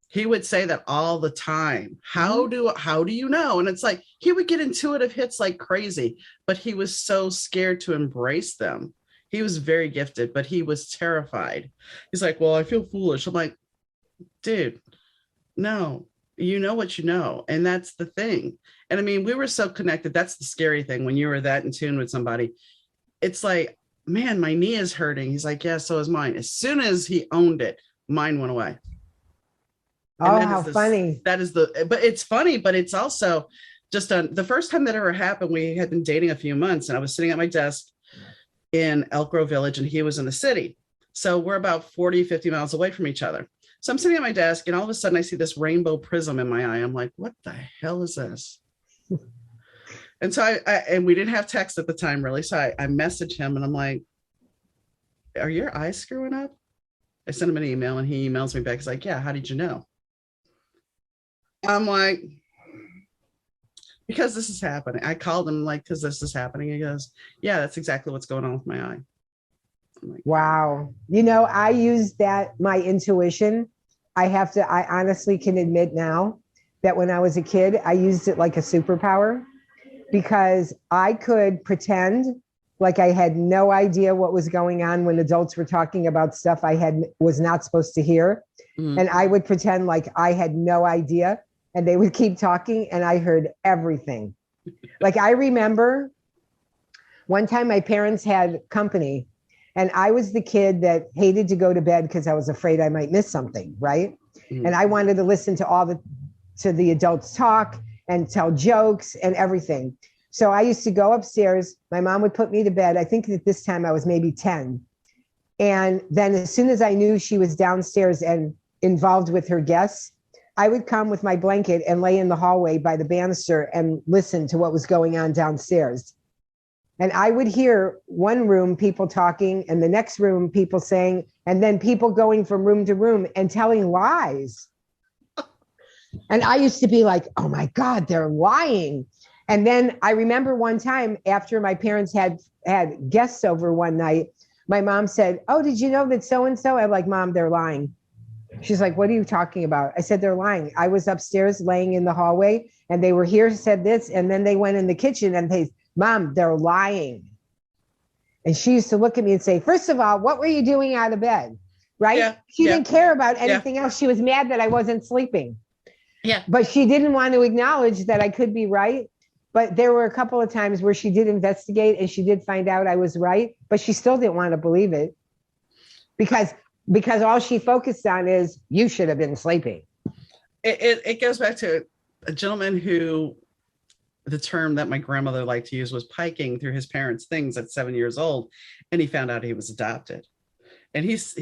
He would say that all the time. How do you know? And it's like, he would get intuitive hits like crazy, but he was so scared to embrace them. He was very gifted, but he was terrified. He's like, well, I feel foolish. I'm like, dude, no, you know what you know. And that's the thing. And I mean, we were so connected. That's the scary thing when you were that in tune with somebody. It's like, man, my knee is hurting. He's like, yeah, so is mine. As soon as he owned it, mine went away. And Oh, how funny. that is but it's funny, but it's also just the first time that ever happened. We had been dating a few months and I was sitting at my desk in Elk Grove Village and he was in the city. So we're about 40, 50 miles away from each other. So I'm sitting at my desk and all of a sudden I see this rainbow prism in my eye. I'm like, what the hell is this? And so and we didn't have text at the time really. So I messaged him and I'm like, are your eyes screwing up? I sent him an email and he emails me back. He's like, yeah, how did you know? I'm like, because this is happening. I called him like, because this is happening. He goes, yeah, that's exactly what's going on with my eye. I'm like, Wow. You know, I use that, my intuition. I honestly can admit now that when I was a kid, I used it like a superpower because I could pretend like I had no idea what was going on when adults were talking about stuff was not supposed to hear. Mm-hmm. And I would pretend like I had no idea and they would keep talking and I heard everything. Like I remember one time my parents had company and I was the kid that hated to go to bed because I was afraid I might miss something, right? Mm-hmm. And I wanted to listen to the adults talk and tell jokes and everything. So I used to go upstairs. My mom would put me to bed. I think at this time I was maybe 10. And then as soon as I knew she was downstairs and involved with her guests, I would come with my blanket and lay in the hallway by the banister and listen to what was going on downstairs. And I would hear one room people talking and the next room people saying, and then people going from room to room and telling lies. And I used to be like, oh my God, they're lying. And then I remember one time after my parents had guests over one night, my mom said, oh, did you know that so-and-so? I'm like, Mom, they're lying. She's like, what are you talking about? I said, they're lying. I was upstairs laying in the hallway and they were here, said this. And then they went in the kitchen and they, Mom, they're lying. And she used to look at me and say, first of all, what were you doing out of bed? Right? Yeah, she didn't care about anything else. She was mad that I wasn't sleeping. Yeah. But she didn't want to acknowledge that I could be right. But there were a couple of times where she did investigate and she did find out I was right, but she still didn't want to believe it because all she focused on is you should have been sleeping. It goes back to a gentleman who the term that my grandmother liked to use was piking through his parents' things at 7 years old. And he found out he was adopted. And he's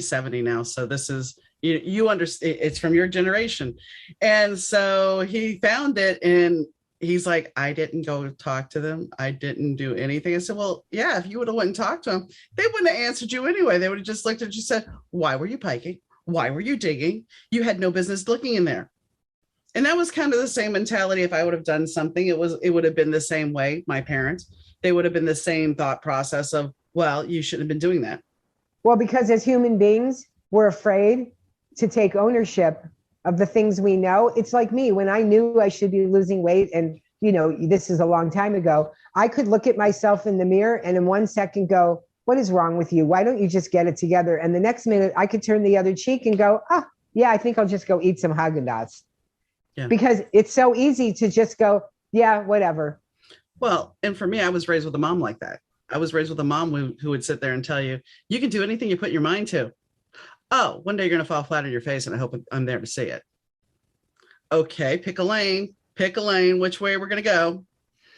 70 now. So this is, you understand, it's from your generation. And so he found it and he's like, I didn't go talk to them. I didn't do anything. I said, well, yeah, if you would have went and talked to them, they wouldn't have answered you anyway. They would have just looked at you and said, why were you piking? Why were you digging? You had no business looking in there. And that was kind of the same mentality. If I would have done something, it would have been the same way. My parents, they would have been the same thought process of, well, you shouldn't have been doing that. Well, because as human beings, we're afraid to take ownership of the things we know. It's like me, when I knew I should be losing weight, and this is a long time ago, I could look at myself in the mirror and in 1 second go, what is wrong with you? Why don't you just get it together? And the next minute I could turn the other cheek and go, yeah, I think I'll just go eat some Haagen-Dazs. Yeah. Because it's so easy to just go, yeah, whatever. Well, and for me, I was raised with a mom like that. I was raised with a mom who would sit there and tell you, you can do anything you put your mind to. Oh, one day you're going to fall flat on your face and I hope I'm there to see it. Okay, pick a lane, which way we're going to go.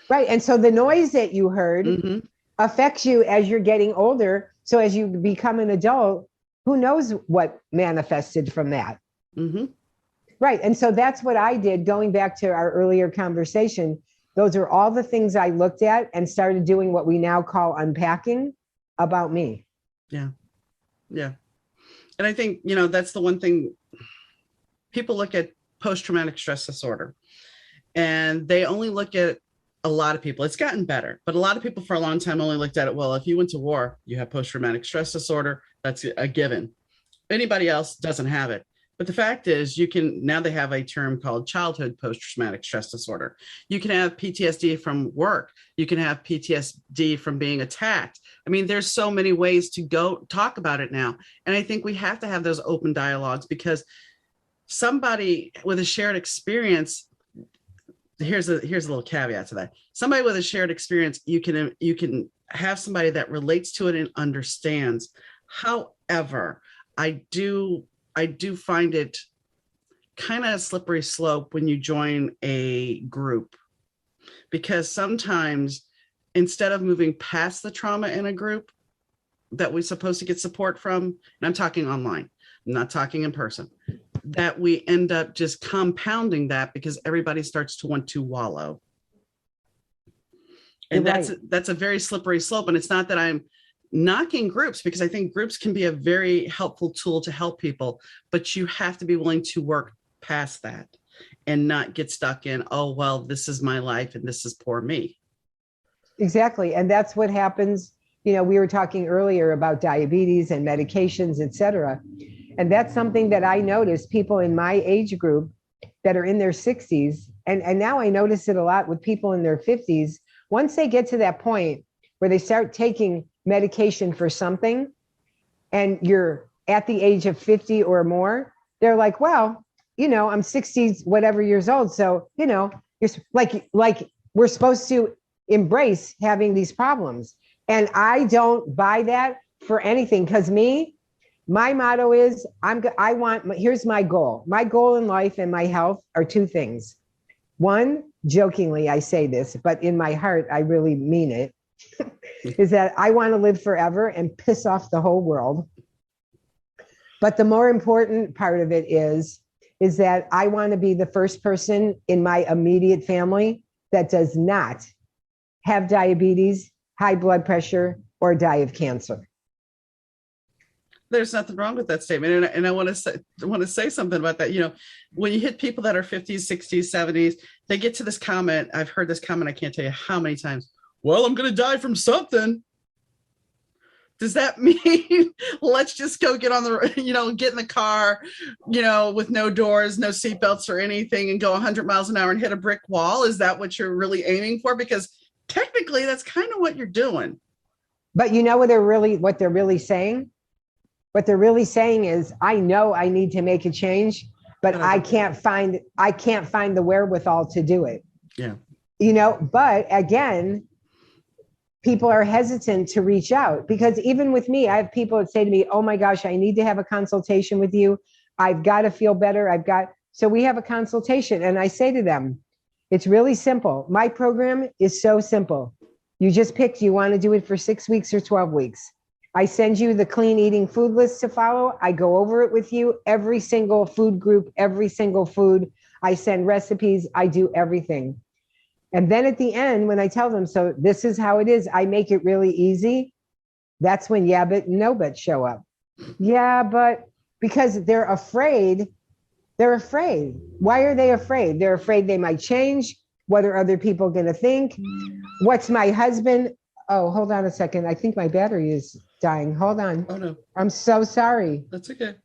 Right. And so the noise that you heard affects you as you're getting older. So as you become an adult, who knows what manifested from that? Mm-hmm. Right. And so that's what I did, going back to our earlier conversation. Those are all the things I looked at and started doing what we now call unpacking about me. Yeah. Yeah. And I think, that's the one thing people look at post-traumatic stress disorder and they only look at a lot of people. It's gotten better, but a lot of people for a long time only looked at it. Well, if you went to war, you have post-traumatic stress disorder. That's a given. Anybody else doesn't have it. But the fact is, now they have a term called childhood post-traumatic stress disorder. You can have PTSD from work. You can have PTSD from being attacked. I mean, there's so many ways to go talk about it now. And I think we have to have those open dialogues, because somebody with a shared experience, here's a little caveat to that. Somebody with a shared experience, you can have somebody that relates to it and understands. However, I do find it kind of a slippery slope when you join a group, because sometimes instead of moving past the trauma in a group that we're supposed to get support from, and I'm talking online, I'm not talking in person, that we end up just compounding that because everybody starts to want to wallow. And that's a very slippery slope. And it's not that I'm knocking groups, because I think groups can be a very helpful tool to help people, but you have to be willing to work past that and not get stuck in, oh, well, this is my life and this is poor me. Exactly. And that's what happens. You know, we were talking earlier about diabetes and medications, et cetera. And that's something that I noticed people in my age group that are in their 60s. And now I notice it a lot with people in their 50s. Once they get to that point where they start taking medication for something, and you're at the age of 50 or more, they're like, well, you know, I'm 60 whatever years old. So, you know, you're like we're supposed to embrace having these problems. And I don't buy that for anything, because my motto is here's my goal. My goal in life and my health are two things. One, jokingly, I say this, but in my heart, I really mean it, is that I want to live forever and piss off the whole world. But the more important part of it is that I want to be the first person in my immediate family that does not have diabetes, high blood pressure, or die of cancer. There's nothing wrong with that statement. And I want to say something about that. You know, when you hit people that are 50s, 60s, 70s, they get to this comment. I've heard this comment, I can't tell you how many times. Well, I'm going to die from something. Does that mean let's just go get in the car, with no doors, no seatbelts or anything, and go 100 miles an hour and hit a brick wall? Is that what you're really aiming for? Because technically that's kind of what you're doing. But you know what they're really saying? What they're really saying is, I know I need to make a change, but I can't find the wherewithal to do it. Yeah. But again, people are hesitant to reach out, because even with me, I have people that say to me, oh my gosh, I need to have a consultation with you. I've got to feel better. So we have a consultation, and I say to them, it's really simple. My program is so simple. You just pick, do you want to do it for 6 weeks or 12 weeks? I send you the clean eating food list to follow. I go over it with you, every single food group, every single food. I send recipes. I do everything. And then at the end, when I tell them, so this is how it is, I make it really easy. That's when yeah, but no, but show up. Yeah, but because they're afraid. They're afraid. Why are they afraid? They're afraid they might change. What are other people going to think? What's my husband? Oh, hold on a second. I think my battery is dying. Hold on. Oh, no. I'm so sorry. That's okay.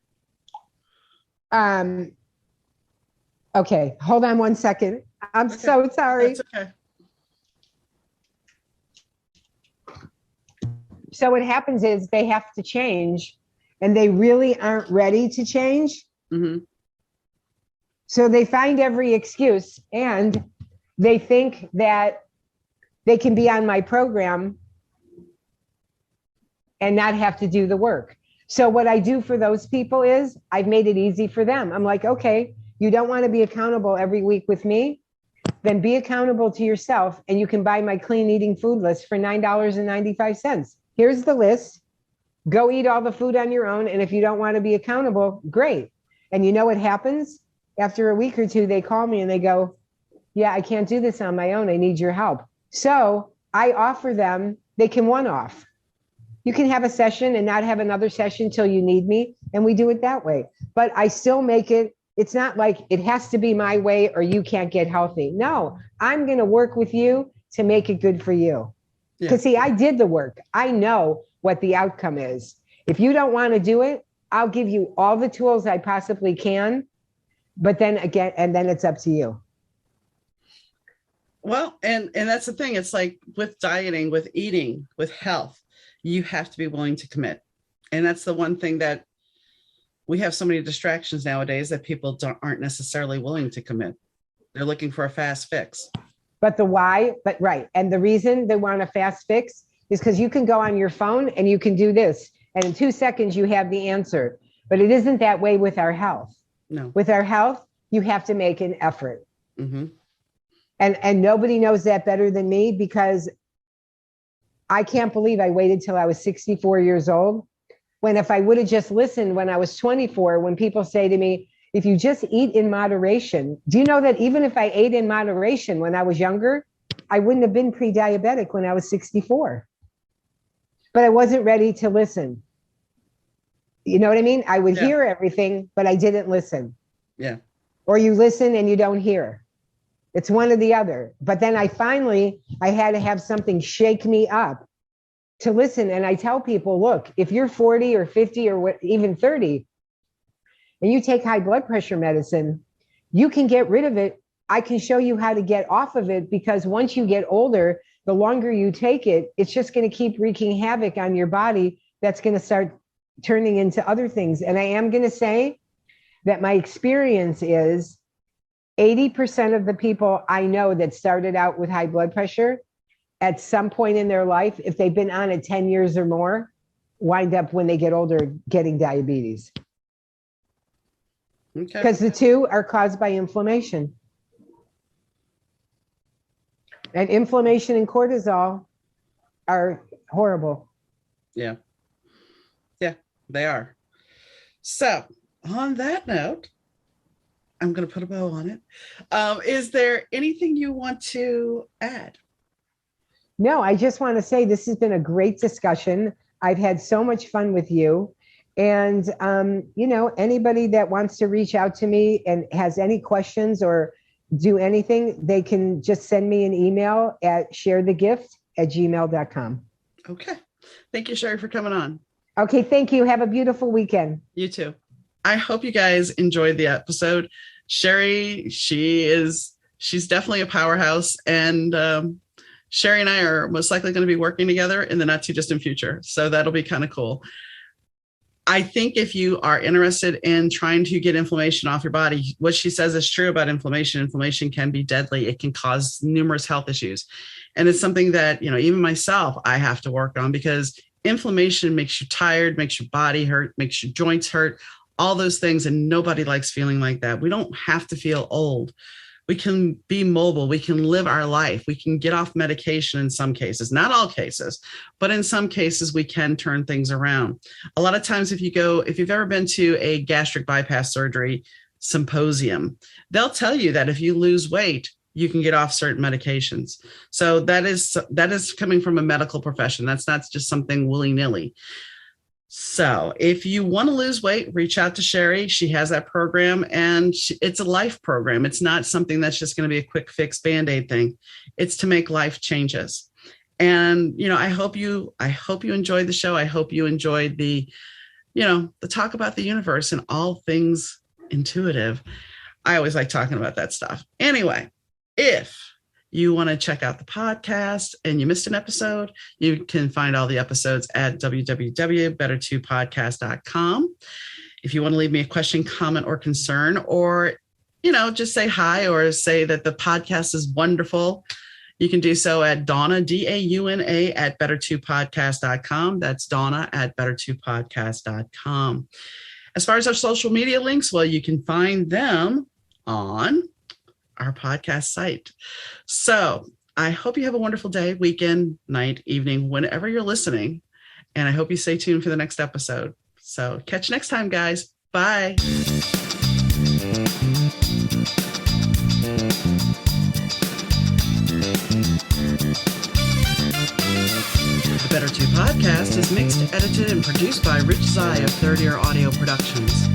Okay, hold on one second. I'm so sorry. That's okay. So what happens is they have to change, and they really aren't ready to change. Mm-hmm. So they find every excuse, and they think that they can be on my program and not have to do the work. So what I do for those people is I've made it easy for them. I'm like, okay, you don't want to be accountable every week with me? Then be accountable to yourself, and you can buy my clean eating food list for $9.95. Here's the list. Go eat all the food on your own. And if you don't want to be accountable, great. And you know what happens? After a week or two, they call me and they go, yeah, I can't do this on my own. I need your help. So I offer them, they can one-off. You can have a session and not have another session till you need me. And we do it that way. But I still make it, it's not like it has to be my way or you can't get healthy. No, I'm going to work with you to make it good for you. Because see, I did the work. I know what the outcome is. If you don't want to do it, I'll give you all the tools I possibly can, but then again, and then it's up to you. Well, and that's the thing. It's like with dieting, with eating, with health, you have to be willing to commit. And that's the one thing that we have so many distractions nowadays that people aren't necessarily willing to commit. They're looking for a fast fix. But the why, but right. And the reason they want a fast fix is because you can go on your phone and you can do this. And in 2 seconds, you have the answer. But it isn't that way with our health. No. With our health, you have to make an effort. Mm-hmm. And nobody knows that better than me, because I can't believe I waited till I was 64 years old. When if I would have just listened when I was 24, when people say to me, if you just eat in moderation, do you know that even if I ate in moderation when I was younger, I wouldn't have been pre-diabetic when I was 64. But I wasn't ready to listen. You know what I mean? I would hear everything, but I didn't listen. Yeah. Or you listen and you don't hear. It's one or the other. But then I had to have something shake me up to listen. And I tell people, look, if you're 40 or 50 or even 30, and you take high blood pressure medicine, you can get rid of it. I can show you how to get off of it, because once you get older, the longer you take it, it's just going to keep wreaking havoc on your body. That's going to start turning into other things. And I am going to say that my experience is 80% of the people I know that started out with high blood pressure at some point in their life, if they've been on it 10 years or more, wind up when they get older getting diabetes. Okay. Because the two are caused by inflammation. And inflammation and cortisol are horrible. Yeah. Yeah, they are. So on that note, I'm going to put a bow on it. Is there anything you want to add? No, I just want to say this has been a great discussion. I've had so much fun with you. And, anybody that wants to reach out to me and has any questions or do anything, they can just send me an email at sharethegift@gmail.com. Okay. Thank you, Sherry, for coming on. Okay. Thank you. Have a beautiful weekend. You too. I hope you guys enjoyed the episode. Sherry, she's definitely a powerhouse, and Sherry and I are most likely going to be working together in the not too distant future. So that'll be kind of cool. I think if you are interested in trying to get inflammation off your body, what she says is true about inflammation. Inflammation can be deadly. It can cause numerous health issues. And it's something that, even myself, I have to work on, because inflammation makes you tired, makes your body hurt, makes your joints hurt, all those things. And nobody likes feeling like that. We don't have to feel old. We can be mobile. We can live our life. We can get off medication in some cases, not all cases, but in some cases we can turn things around. A lot of times if you've ever been to a gastric bypass surgery symposium, they'll tell you that if you lose weight, you can get off certain medications. So that is coming from a medical profession. That's not just something willy-nilly. So if you want to lose weight, reach out to Sherry. She has that program, and it's a life program. It's not something that's just going to be a quick fix Band-Aid thing. It's to make life changes. And, I hope you enjoyed the show. I hope you enjoyed the talk about the universe and all things intuitive. I always like talking about that stuff. Anyway, if you want to check out the podcast and you missed an episode, you can find all the episodes at www.better2podcast.com. If you want to leave me a question, comment, or concern, or, just say hi or say that the podcast is wonderful, you can do so at Donna, DAUNA, at better2podcast.com. That's Donna at better2podcast.com. As far as our social media links, well, you can find them on our podcast site. So I hope you have a wonderful day, weekend, night, evening, whenever you're listening. And I hope you stay tuned for the next episode. So catch you next time, guys. Bye. The Better 2 podcast is mixed, edited, and produced by Rich Zai of Third Ear Audio Productions.